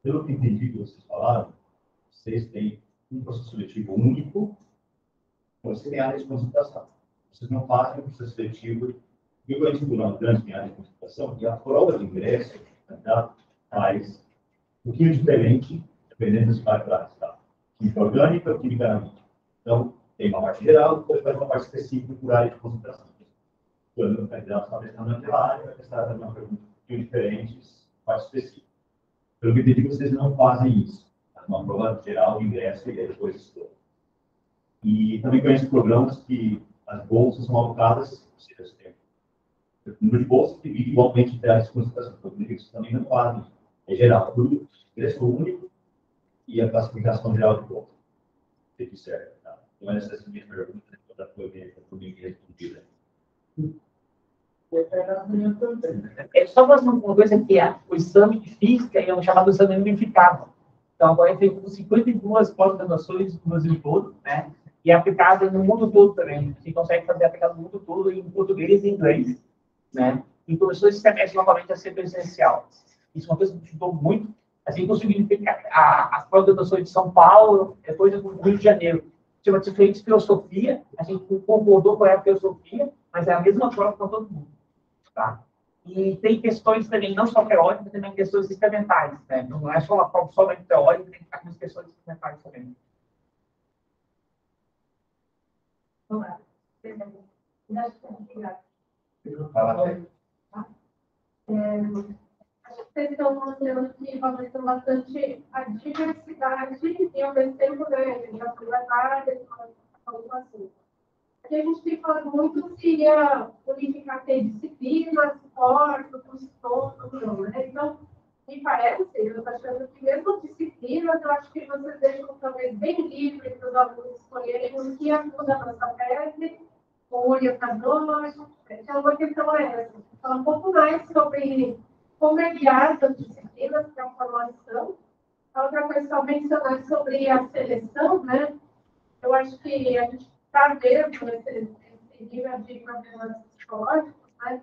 pelo que entendi que vocês falaram, vocês têm um processo seletivo único, você tem área de concentração. Vocês não fazem um processo seletivo igualmente por uma grande área de concentração, e a prova de ingresso, tá, faz um pouquinho diferente, dependendo das partes, tá? Química orgânica, química analítica. Então, tem uma parte geral, depois faz uma parte específica por área de concentração. Quando o candidato está testando naquela área, vai testar também uma pergunta um pouquinho diferente, parte específica. Pelo que eu entendi, vocês não fazem isso. Tá? Uma prova geral de ingresso e depois estudo. E também conheço programas que as bolsas são alocadas, ou seja, você tem o número de bolsas que divide igualmente entre áreas de concentração. Então, vocês também não fazem. É geral, tudo, ingresso único e a classificação geral de bolsa. Tudo certo, tá? Então, essas minhas perguntas, toda foi bem respondida. Só uma coisa que o exame de física é um chamado exame unificado. Então, agora é feito com 52 pós-graduações no Brasil todo, né? E é aplicado no mundo todo também. Você consegue fazer aplicado no mundo todo em português e inglês, né? E começou esse semestre novamente a ser presencial. Isso é uma coisa que ajudou muito. Assim, conseguiu as pós-graduações de São Paulo, depois do Rio de Janeiro. Tinha diferente filosofia, a gente concordou com a filosofia, mas é a mesma prova para todo mundo. Tá? E tem questões também, não só teóricas, mas também questões experimentais. Né? Não é só uma prova somente teórica, tem algumas questões experimentais também. Vamos lá. Acho que vocês estão mostrando que valorizam bastante a diversidade e ao mesmo tempo já foi várias assim. Aqui a gente tem falado muito se ia unificar ter disciplinas, corpos, todos, não, né? Então, me parece, eu estou achando que mesmo disciplinas, eu acho que vocês deixam talvez bem livre para os alunos escolherem o que ajuda a nossa tese, o orientador. Então, uma questão é essa. Falar um pouco mais sobre como é guiar as disciplinas para a formação. A outra coisa, só mencionar sobre a seleção, né? Eu acho que a gente está vendo esse nível de problemas psicológicos, né?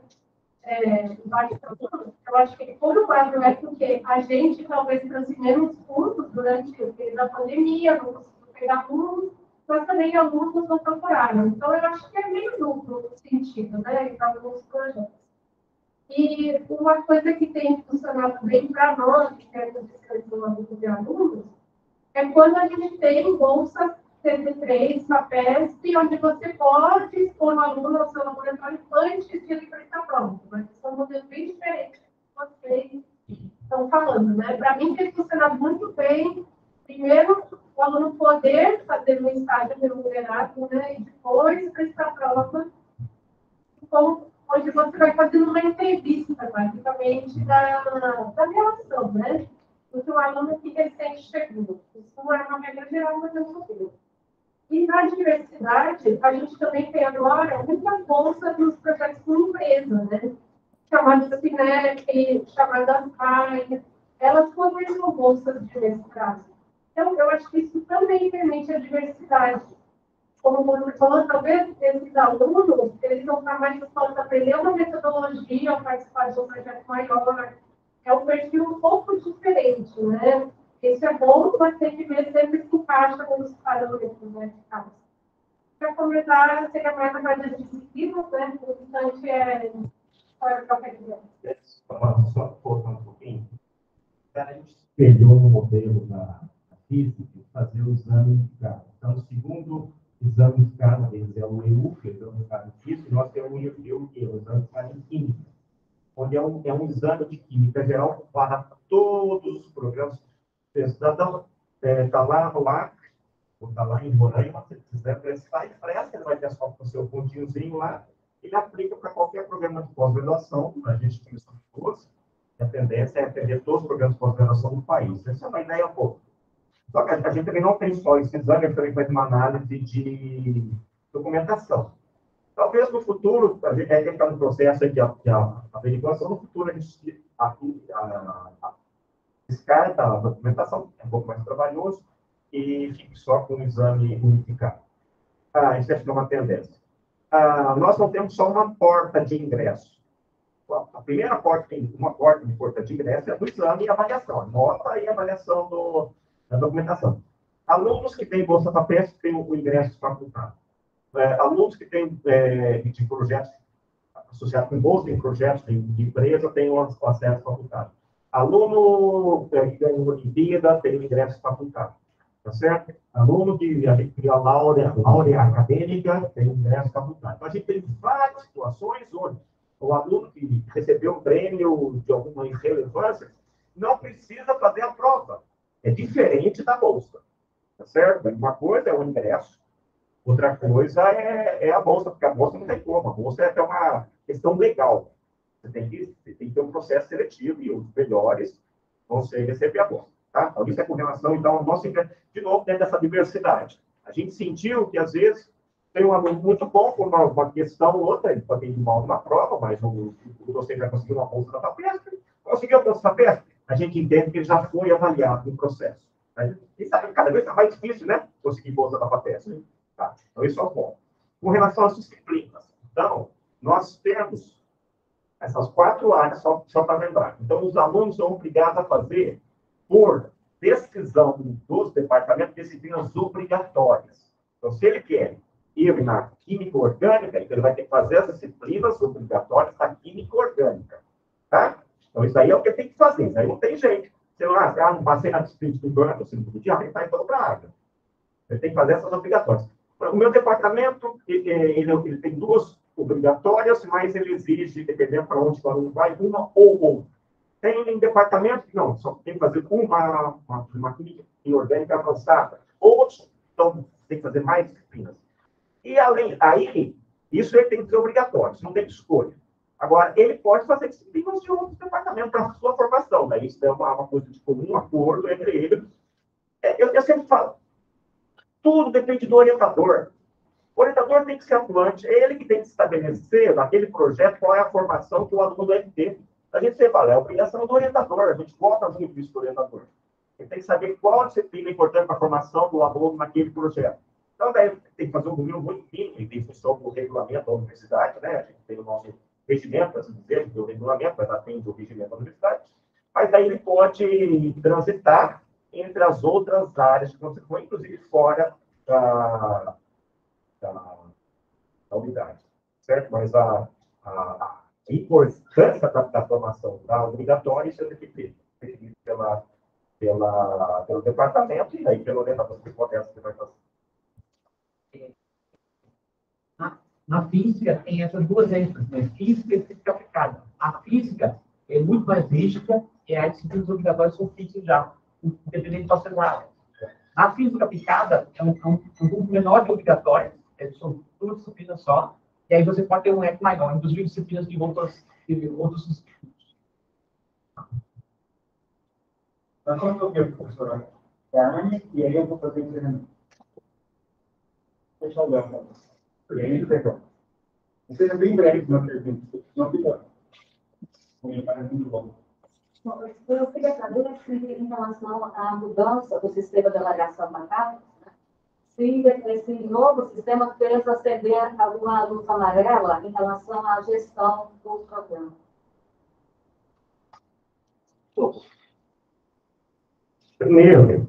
Eu acho que, por um lado, é porque a gente talvez trouxe menos cursos durante o período da pandemia, não conseguiu pegar alunos, mas também alunos não procuraram. Então, eu acho que é meio duplo o sentido, né? Em alguns projetos. E uma coisa que tem funcionado bem para nós, que é a discussão de alunos, é quando a gente tem bolsas CC3, FAPESP, onde você pode expor o aluno ao seu laboratório antes de ele prestar prova. Mas são modelos bem diferentes que vocês estão falando, né? Para mim, tem funcionado muito bem. Primeiro, o aluno poder fazer um estágio remunerado, né? E depois prestar prova, onde você vai fazendo uma entrevista, basicamente, da relação, né? Do que o aluno que recente chegou. Isso não é uma regra geral, mas é um modelo. E na diversidade, a gente também tem agora muita bolsa nos projetos com empresa, né? Chamadas CINEP, chamadas PAI, elas fornecem bolsas de diversidade. Então, eu acho que isso também permite a diversidade. Como você falou, talvez esses alunos, eles vão estar mais dispostos a aprender uma metodologia, a participar de um projeto maior. É um perfil um pouco diferente, né? Isso é bom, mas tem que ver sempre se encaixa com os parâmetros, né? Para começar, seria mais a parte das disciplinas, né? O importante é a própria ideia. Só voltando um pouquinho. A gente pegou no modelo da física fazer o exame unificado. Então, o segundo exame unificado deles é o EUF, o exame unificado em física, e nós temos o exame unificado em química, onde é um exame de química geral para todos os programas. Está lá no LAC, ou está lá em Roraima, se quiser prestar e presta, ele vai ter só o seu pontinhozinho lá, ele aplica para qualquer programa de pós-graduação. A gente tem essas duas, a tendência é atender todos os programas de pós-graduação do país. Essa é uma ideia pouco. Só que a gente também não tem só esse exame, a gente também faz uma análise de documentação. Talvez no futuro, a gente está no processo aqui, a averiguação, no futuro a gente descarta a documentação, é um pouco mais trabalhoso, e fique só com o exame unificado. Isso é uma tendência. Nós não temos só uma porta de ingresso. A primeira porta, uma porta de ingresso é o exame e avaliação, a nota e avaliação da documentação. Alunos que têm bolsa FAPESP têm o ingresso facultado. Alunos que têm de projetos associados com bolsa, em projetos de empresa, têm o acesso facultado. Aluno que ganha uma Olimpíada tem o ingresso facultado. Tá certo? Aluno que adquiriu a laurea acadêmica tem o ingresso facultado. Então, a gente tem várias situações onde o aluno que recebeu um prêmio de alguma irrelevância não precisa fazer a prova. É diferente da bolsa. Tá certo? Uma coisa é o ingresso, outra coisa é a bolsa, porque a bolsa não tem como. A bolsa é uma questão legal. Você tem que ter um processo seletivo e os melhores vão receber a bolsa. Tá? Então, isso é com relação, então, ao nosso ingresso, de novo, dentro dessa diversidade. A gente sentiu que, às vezes, tem um aluno muito bom por uma questão ou outra, ele pode ir mal numa prova, mas o docente vai conseguir uma bolsa da FAPESP, conseguiu a bolsa da FAPESP, a gente entende que ele já foi avaliado no processo. E sabe, cada vez está mais difícil, né? Conseguir bolsa da FAPESP. Tá? Então, isso é o ponto. Com relação às disciplinas, então, nós temos essas 4 áreas, só para lembrar. Então, os alunos são obrigados a fazer, por decisão dos departamentos, disciplinas obrigatórias. Então, se ele quer ir na química orgânica, ele vai ter que fazer as disciplinas obrigatórias da química orgânica. Tá? Então, isso aí é o que tem que fazer. Isso aí não tem jeito. Sei lá, não passei na disciplina do banco, assim, do dia, ele está em outra área. Ele tem que fazer essas obrigatórias. O meu departamento, ele tem 2 obrigatórias, mas ele exige, dependendo para onde o aluno vai, uma ou outra. Tem um departamento que não, só tem que fazer uma química orgânica avançada. Outros, então, tem que fazer mais disciplinas. E aí, isso ele tem que ser obrigatório, isso não tem escolha. Agora, ele pode fazer disciplinas de outros departamentos para a sua formação. Daí isso é uma coisa de comum acordo entre eles. Eu sempre falo, tudo depende do orientador. O orientador tem que ser atuante, é ele que tem que estabelecer naquele projeto qual é a formação que o aluno deve ter. A gente sempre fala, é a obrigação do orientador, a gente gosta muito disso do orientador. Ele tem que saber qual disciplina é importante para a formação do aluno naquele projeto. Então, daí tem que fazer um domínio muito mínimo, em função do regulamento da universidade, né? A gente tem o nosso regimento, assim dizer, do regulamento, mas atende o regimento da universidade. Mas daí ele pode transitar entre as outras áreas que você foi, inclusive fora da unidade. Certo? Mas a importância da formação da obrigatória, isso é definido pelo departamento e aí pelo orientador que pode essa que vai fazer. Na física, tem essas duas ênfases, né? Física e física aplicada. A física é muito mais rígida e as disciplinas obrigatórias são fixas já, independente de qual seja a área. A física aplicada é um grupo menor de obrigatórias, são duas disciplinas só, e aí você pode ter um leque maior, inclusive disciplinas de outros institutos. Nós vamos ouvir a professora Carne, e aí eu vou fazer o treinamento. Deixa eu olhar para você. E aí, perdão. Seja bem breve na pergunta, não fica. Comentário muito bom. Eu queria saber se, em relação à mudança do sistema de avaliação da CAPES, se esse novo sistema fez acender alguma luz amarela em relação à gestão do programa. Primeiro,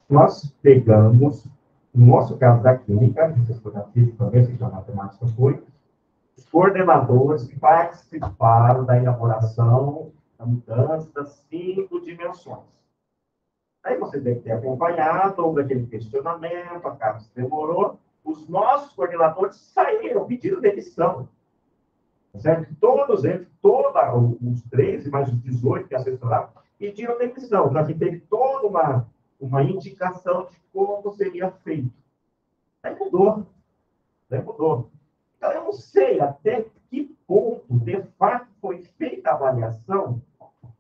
nós pegamos, no nosso caso da química, da física também, que a matemática foi, os coordenadores que participaram da elaboração da mudança das 5 dimensões. Aí você deve ter acompanhado, houve aquele questionamento, a CAPES demorou, os nossos coordenadores saíram, pediram demissão. Certo? Todos eles, os 13, mais os 18 que assessoraram, pediram demissão. Então, a gente teve toda uma indicação de como seria feito. Aí mudou. Então, eu não sei até que ponto, de fato, foi feita a avaliação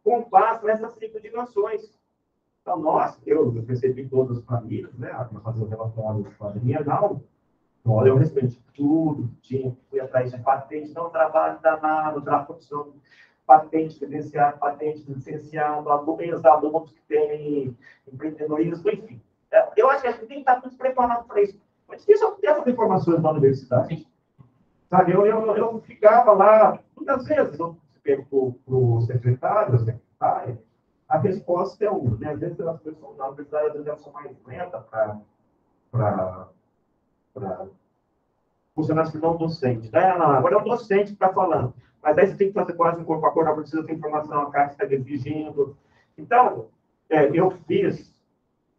com base nessas 5 dimensões. Então, eu recebi todas as famílias, né, para fazer o relatório quadrienal. Olha, eu respeito tudo, fui atrás de patente, não trabalho danado, produção, patente credenciada, patente licenciada, alunos que têm empreendedorismo, enfim. Eu acho que a gente tem que estar muito preparado para isso. Mas se eu ter essas informações da universidade, sabe, eu ficava lá, muitas vezes, eu pergunto para o secretário, a resposta é uma, né? Às vezes as pessoas na universidade elas são mais lentas para funcionários que não docentes. Agora é o docente que está falando. Mas aí você tem que fazer quase um corpo a corpo, precisa ter informação, a carta está exigindo. Então, eu fiz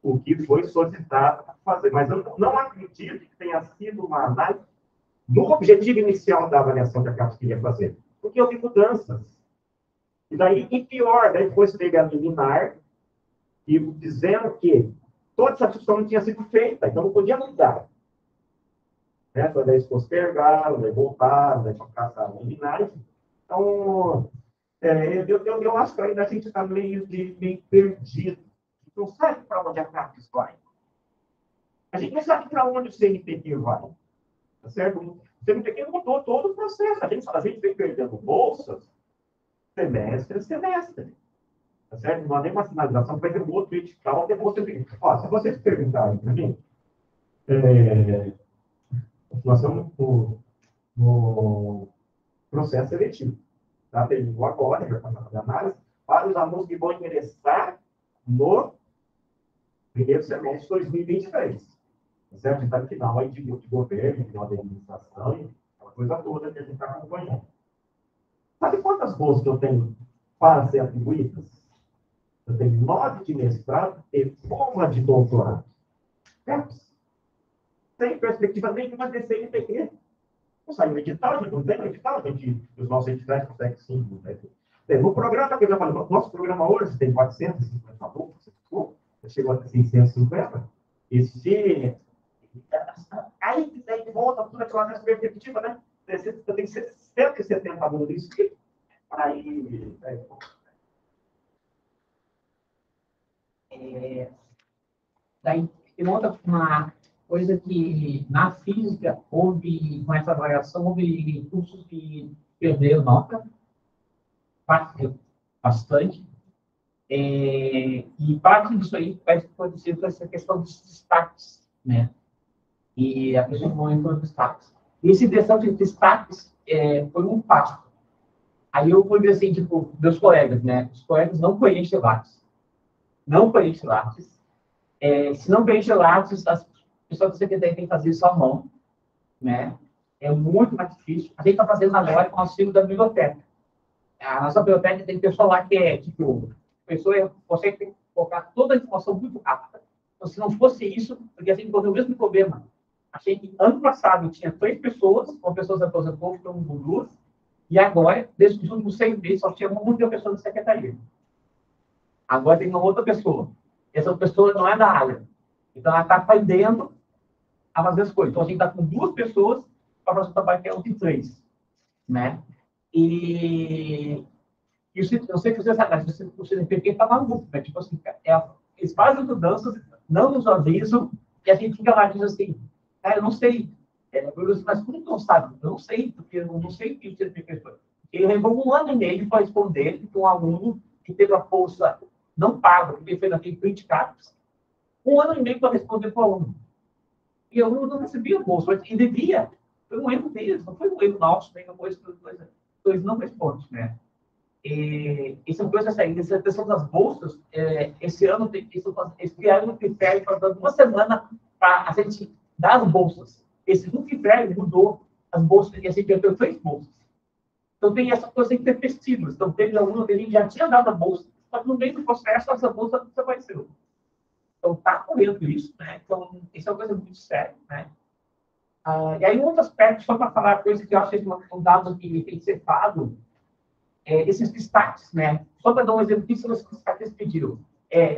o que foi solicitado para fazer, mas eu não acredito que tenha sido uma análise do objetivo inicial da avaliação que a CAPES queria fazer. Porque eu vi mudanças. E pior, depois teve a liminar, e dizendo que toda essa discussão não tinha sido feita, então não podia mudar. Daí eles postergaram, daí voltaram, daí caçaram liminares. Então, eu acho que ainda a gente está meio perdido. Não sabe para onde a CAPES vai. A gente não sabe para onde o CNPq vai. Tá certo? O CNPq mudou todo o processo. A gente vem perdendo bolsas semestre a semestre. Tá certo? Não há nenhuma sinalização, vai ter um outro edital, se vocês perguntarem para mim, nós estamos no processo seletivo. Tá? Terminou agora, já está fazendo análise, para os alunos que vão ingressar no primeiro semestre de 2023. Tá certo? A gente está no final aí de governo, final de administração, e aquela coisa toda que a gente está acompanhando. Sabe quantas bolsas que eu tenho para ser atribuídas? Eu tenho 9 de mestrado e 1 de doutorado. Sem perspectiva nenhuma de CNPq. Não saiu edital, a gente não tem edital, os nossos editais conseguem sim. No programa que eu já falei, nosso programa hoje tem 450 alunos, chegou a 650. Aí volta tudo aquela perspectiva, né? Você tem 170 alunos inscritos. Aí. Daí, tem outra coisa que na física houve, com essa avaliação, houve cursos que perderam nota, bastante. E parte disso aí vai acontecer com essa questão dos destaques, né? E a pessoa não entrou nos destaques. E esse questão de destaques foi um impacto. Aí eu vou dizer assim, tipo, meus colegas, né? Os colegas não preenchem lápis. Não preenchem lápis. Se não preencher lápis, as pessoas do secretário têm que fazer isso à mão, né? É muito mais difícil. A gente está fazendo agora com o auxílio da biblioteca. A nossa biblioteca tem pessoal lá que tipo, a pessoa consegue colocar toda a informação muito rápida. Então, se não fosse isso, porque a gente encontrou o mesmo problema Achei que ano passado tinha 3 pessoas, uma pessoa se aposentou, ficou com 2, e agora, desde os últimos 6 meses, só tinha uma única pessoa na secretaria. Agora tem uma outra pessoa. Essa pessoa não é da área. Então, ela está aprendendo a fazer as coisas. Então, a gente está com 2 pessoas para fazer o trabalho que é de 3. Né? E eu sei que o CNPq está maluco, né? Tipo assim, eles fazem mudanças, não nos avisam, e a gente fica lá e diz assim, eu não sei. Mas como não sabe? Eu não sei, porque eu não sei o que o CNPq foi. Ele levou 1 ano e meio para responder que um aluno que teve a bolsa não paga, porque fez aquele print cards, 1 ano e meio para responder para o aluno. E o aluno não recebia a bolsa, mas ele devia. Foi um erro deles, não foi um erro nosso, nem uma coisa. Então, eles não respondem, né? E são coisas assim, essa questão das bolsas, esse ano, eles criaram um critério para dar 1 semana para a gente dar as bolsas. Esse critério mudou as bolsas, e a gente perdeu 3 bolsas. Então, tem essa coisa intempestiva. Então, teve aluno que a gente já tinha dado a bolsa, só que no meio do processo, essa bolsa desapareceu. Então, está correndo isso, né? Então, isso é uma coisa muito séria, né? E aí, um outro aspecto, só para falar coisa que eu acho que um dado que tem que ser falado, esses destaques, né? Só para dar um exemplo, o que são esses destaques que pediram?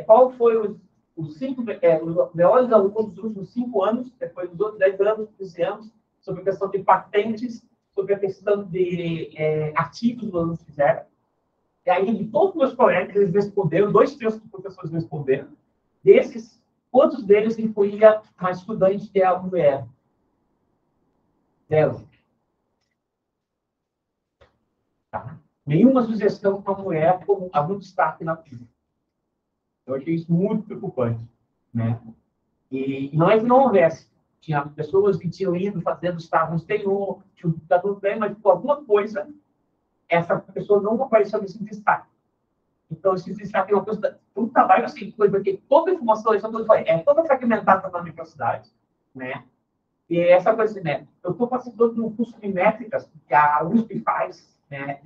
Qual foi os 5 melhores alunos dos últimos 5 anos, depois dos outros 10 anos, 15 anos, sobre a questão de patentes, sobre a questão de artigos que os alunos fizeram. E aí, de todos os meus colegas, eles responderam, 2/3 dos professores responderam. Desses, quantos deles incluía mais estudantes que a mulher? 0. Tá? Nenhuma sugestão para a mulher como algum destaque na vida. Eu achei isso muito preocupante. Né? E não é que não houvesse. Tinha pessoas que tinham ido fazendo, estavam no exterior, tinham dado bem, mas por alguma coisa, essa pessoa não apareceu nesse destaque. Então, esse destaque é uma coisa, um trabalho assim, porque toda a informação é toda fragmentada na universidade, né? E essa coisa, né? Eu estou participando de um curso de métricas que a USP faz, né?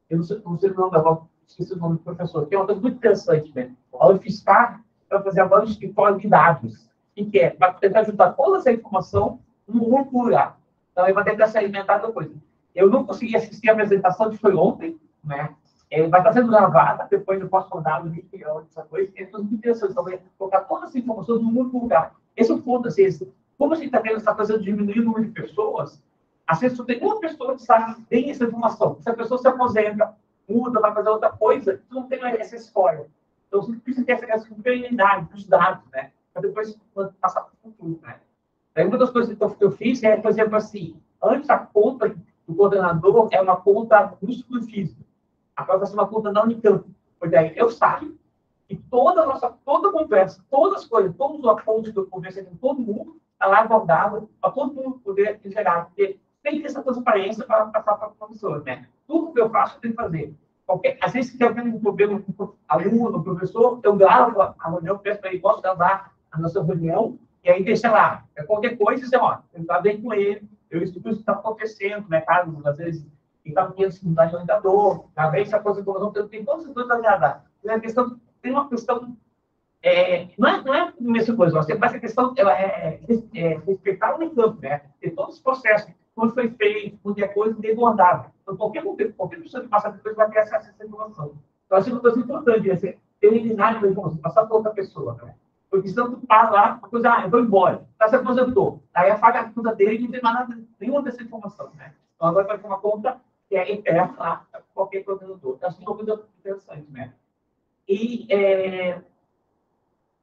Eu não sei o nome, agora esqueci o nome do professor, que é uma coisa muito interessante, né? A UFSCar vai fazer agora um escritório de dados, que é para tentar juntar toda essa informação num único lugar. Então, ele vai tentar se alimentar da coisa. Eu não consegui assistir a apresentação que foi ontem, né? Vai estar sendo gravada, depois eu posso mandar o link, essa coisa, é tudo muito interessante. Então, vai colocar toda essa informação num único lugar. Esse é o ponto, assim, como a gente está vendo essa coisa de diminuir o número de pessoas, às vezes só tem uma pessoa que sabe bem essa informação. Se a pessoa se aposenta, muda, vai fazer outra coisa, tu não tem essa história. Então, você precisa ter essa superioridade dos dados, né? Para depois passar para o futuro, né? Aí, uma das coisas que eu fiz é, por exemplo, assim, antes a conta do coordenador é uma conta músculo físico. Agora vai ser uma conta da Unicamp. Porque daí eu saio e toda a conversa, todas as coisas, todos os apontos que eu conversei com todo mundo, está lá guardado, para todo mundo poder gerar. Porque tem que ter essa transparência para passar para o professor, né? Tudo que eu faço, eu tenho que fazer. Às vezes, se tem algum problema com o aluno, o professor, eu gravo a reunião, peço para ele, posso gravar a nossa reunião, e aí deixa lá. Qualquer coisa, você, eu gravei com ele, eu estudo o que está acontecendo, né, Carlos? Às vezes, ele está tendo dificuldade de orientador, gravei essa coisa, tem todas as coisas alinhadas. Tem uma questão, não é a mesma coisa, você faz a questão, respeitar o Unicamp, né? Tem todos os processos, quando foi feito, quando é coisa, desbordável. Então, qualquer pessoa que passa depois vai ter acesso a essa informação. Então, acho que é uma coisa importante, você eliminar a informação, passar para outra pessoa, né? Porque senão tu para lá, a coisa, eu vou embora, se aposentou, aí apaga a conta dele e não tem mais nada, nenhuma dessa informação, né? Então, agora vai ter uma conta que é interna lá, qualquer coordenador. Acho que é uma coisa interessante, né? E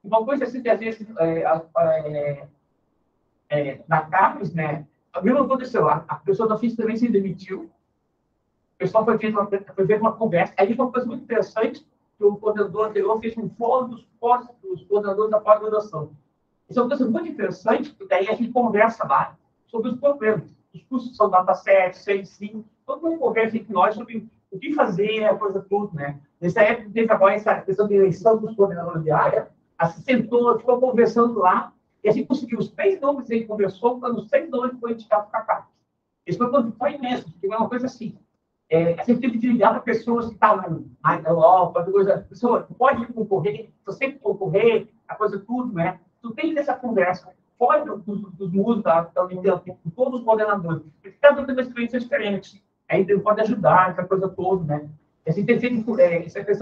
uma coisa assim, que às vezes, na CAPES, né? A mesma aconteceu, a pessoa da FIS também se demitiu, o pessoal foi feita uma conversa, aí foi uma coisa muito interessante, que o coordenador anterior fez um fórum dos coordenadores da pós-graduação. Isso é uma coisa muito interessante, porque daí a gente conversa lá sobre os problemas. Os cursos são data 7, 6, 5, todo mundo conversa entre nós sobre o que fazer, a coisa toda, né? Nessa época, teve agora essa questão de eleição dos coordenadores de área, a se sentou, ficou conversando lá, e a gente conseguiu os 3 nomes que a gente conversou, foram os 6 nomes que foram indicados para cá. Isso foi imenso, porque é uma coisa assim. A gente teve que ligar para pessoas que estavam na Europa, pessoa pode concorrer, você sempre concorrer, a coisa tudo, né? Tu tem que ter essa conversa fora dos muros da Unicamp, com todos os coordenadores, porque cada um tem uma experiência diferente. Aí ele pode ajudar, essa coisa toda, né? A gente tem sempre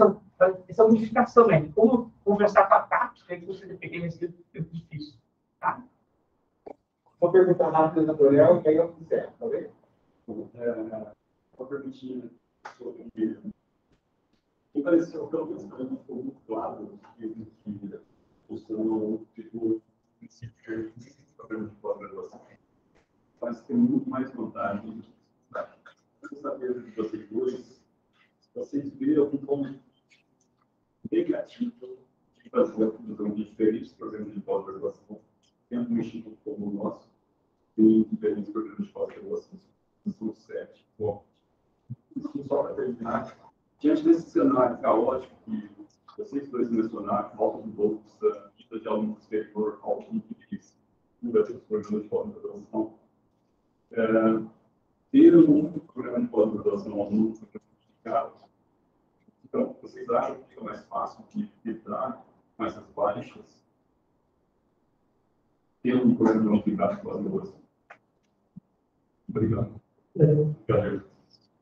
essa unificação, né? Como conversar com a CAP, que você tem esse tipo difícil. Tá? Vou perguntar rápido, doutorial, e aí eu quiser, tá vendo? Vou permitir sobre o me pareceu, pelo menos para mim, ficou muito claro que usando o princípio de programa de pós-graduação. Mas tem muito mais vantagem. Eu saber de vocês dois, vocês viram um ponto negativo de fazer a produção de diferentes programas de pós-graduação dentro de um instituto como o nosso, e diferentes programas de pós-graduação no Sul 7. Bom, isso só para terminar. Diante desse cenário caótico que vocês dois mencionaram, falta de bolsa, lista de aluno exterior, falta de interesse, muitas programas de pós-graduação, ter um programa de pós-graduação aluno complicado. Então, vocês acham que fica mais fácil de lidar com essas baixas, ter um programa de unificado de pós-graduação? Obrigado.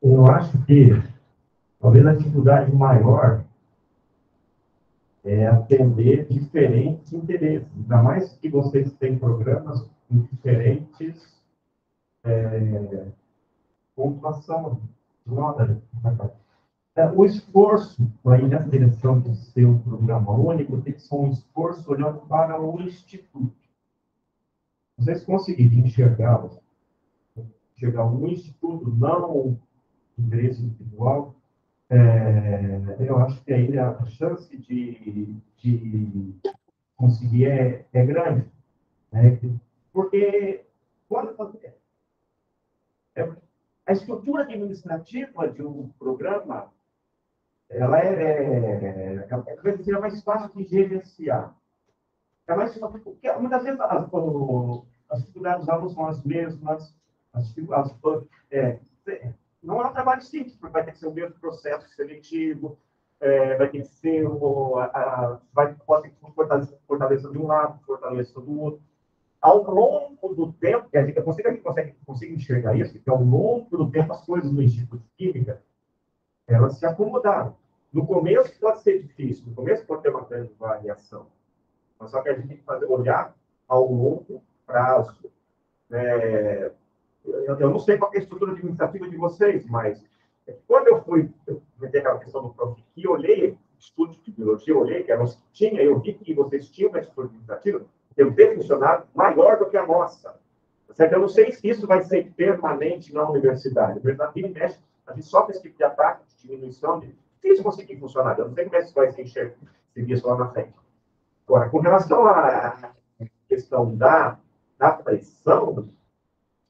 Eu acho que talvez a dificuldade maior é atender diferentes interesses. Ainda mais que vocês têm programas com diferentes pontuação. O esforço aí na seleção do seu programa único tem que ser um esforço olhando para o instituto. Vocês conseguirem enxergar um instituto, não um interesse individual, eu acho que aí a chance de conseguir é grande. Né? Porque a estrutura administrativa de um programa ela é mais fácil de gerenciar. É mais fácil, porque muitas vezes as dificuldades dos alunos são as mesmas, não é um trabalho simples, porque vai ter que ser o mesmo processo seletivo, vai ter que ser pode ter fortaleza de um lado, fortaleza do outro. Ao longo do tempo, a gente consegue enxergar isso, que ao longo do tempo as coisas no Instituto de Química, elas se acomodaram. No começo pode ser difícil, no começo pode ter uma grande variação, mas só que a gente tem que olhar ao longo prazo. Eu não sei qual é a estrutura administrativa de vocês, mas quando eu meter aquela questão do Prof, que olhei estudos de biologia, olhei que eram os que tinha, eu vi que vocês tinham uma estrutura administrativa, eu ter funcionário maior do que a nossa. Certo? Eu não sei se isso vai ser permanente na universidade. A gente sofre esse tipo de ataque, de diminuição, de difícil conseguir funcionar. Eu não sei como é que isso vai ser visto lá na frente. Agora, com relação à questão da pressão,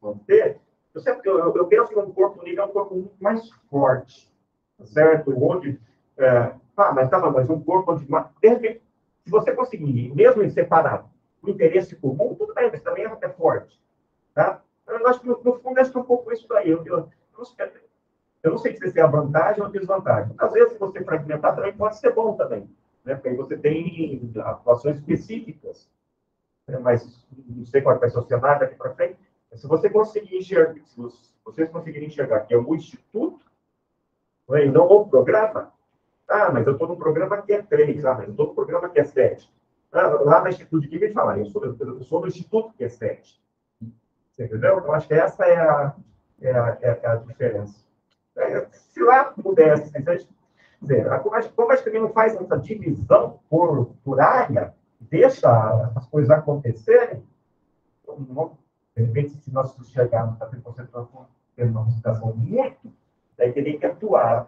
manter, eu penso que um corpo unido é um corpo muito mais forte, certo? Onde, mas um corpo onde, de repente, se você conseguir, mesmo em separado, o interesse comum, tudo bem, mas também é forte, tá? Eu acho que, no fundo, é um pouco isso daí. Eu não sei se é a vantagem ou a desvantagem. Às vezes, se você fragmentar, também pode ser bom também, né? Porque aí você tem atuações específicas, né? Mas não sei qual vai ser o cenário daqui para frente. Se você conseguir enxergar, se vocês conseguirem enxergar que é o instituto, e não o programa, mas eu estou num programa que é 3, mas eu estou num programa que é 7. Lá no Instituto de Química, eles falam, eu sou no Instituto que é 7. Você entendeu? Então, acho que essa é a diferença. Se lá pudesse, dizer, como a gente também não faz essa divisão por área, deixa as coisas acontecerem, de repente, se nós chegarmos a ter concentração, ter uma concentração muito, daí teria que atuar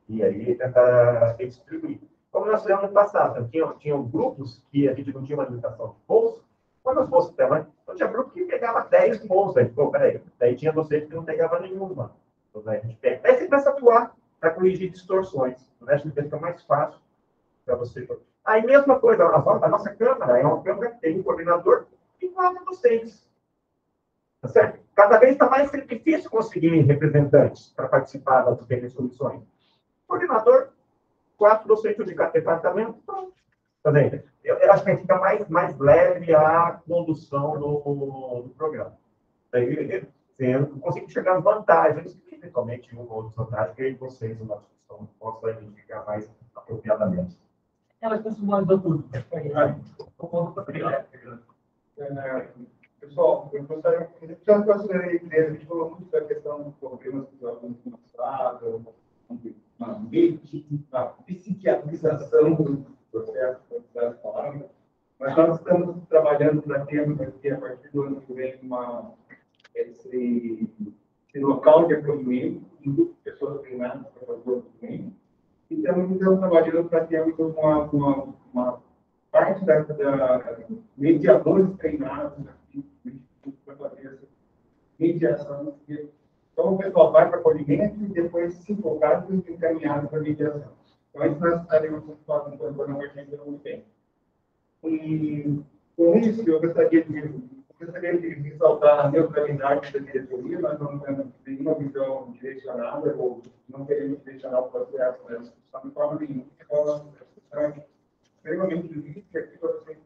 e aí tentar redistribuir. Como nós fizemos no passado, tinham grupos que a gente não tinha uma limitação de bolsa, quando as bolsas estavam, então tinha grupo que pegava 10 bolsas, daí tinha docente que não pegava nenhuma. Então, daí a gente pega, daí você começa a atuar para corrigir distorções, né? A gente fica mais fácil para você. Aí, mesma coisa, a nossa Câmara é uma Câmara que tem um coordenador e 4 docentes. Tá certo? Cada vez está mais difícil conseguir representantes para participar das resoluções. Coordenador, 4 docentes de cada departamento, pronto. eu acho que fica mais leve a condução do programa. Daí, eu consigo chegar às vantagens, eventualmente, uma ou outra vantagem, que aí vocês, na discussão, possam identificar mais apropriadamente. Elas costumam dar tudo. Pessoal, eu gostaria de já considerar a ideia, a gente falou muito da questão dos problemas que alguns mostraram, a psiquiatrização do processo, mas nós estamos trabalhando para termos aqui, a partir do ano que vem, esse local de acolhimento, pessoas treinadas para fazer o acolhimento, e estamos então trabalhando para termos uma parte da mediadores treinados aqui, para fazer essa mediação. Então, o pessoal vai para acolhimento e depois, se focar, e encaminhado para mediação. Então, isso nós estaremos fazendo por uma agenda muito bem. E, com isso, eu gostaria de ressaltar a neutralidade da diretoria. Nós não temos nenhuma visão direcionada, ou não queremos direcionar o processo da discussão de forma nenhuma. Então, a discussão é extremamente lícita aqui para vocês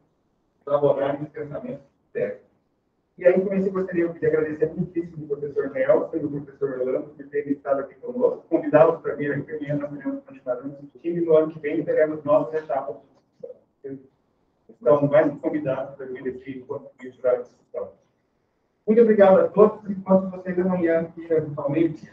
elaborarem esse pensamento técnico. E aí, com isso, eu gostaria de agradecer muitíssimo o professor Nelson e o professor Orlando por terem estado aqui conosco, convidá-los para vir aqui amanhã, nós teremos continuarmos discutindo, e no ano que vem teremos novas etapas de discussão. Então, mais convidados para vir aqui contribuir para a discussão. Muito obrigado a todos, e enquanto vocês amanhã aqui, eventualmente.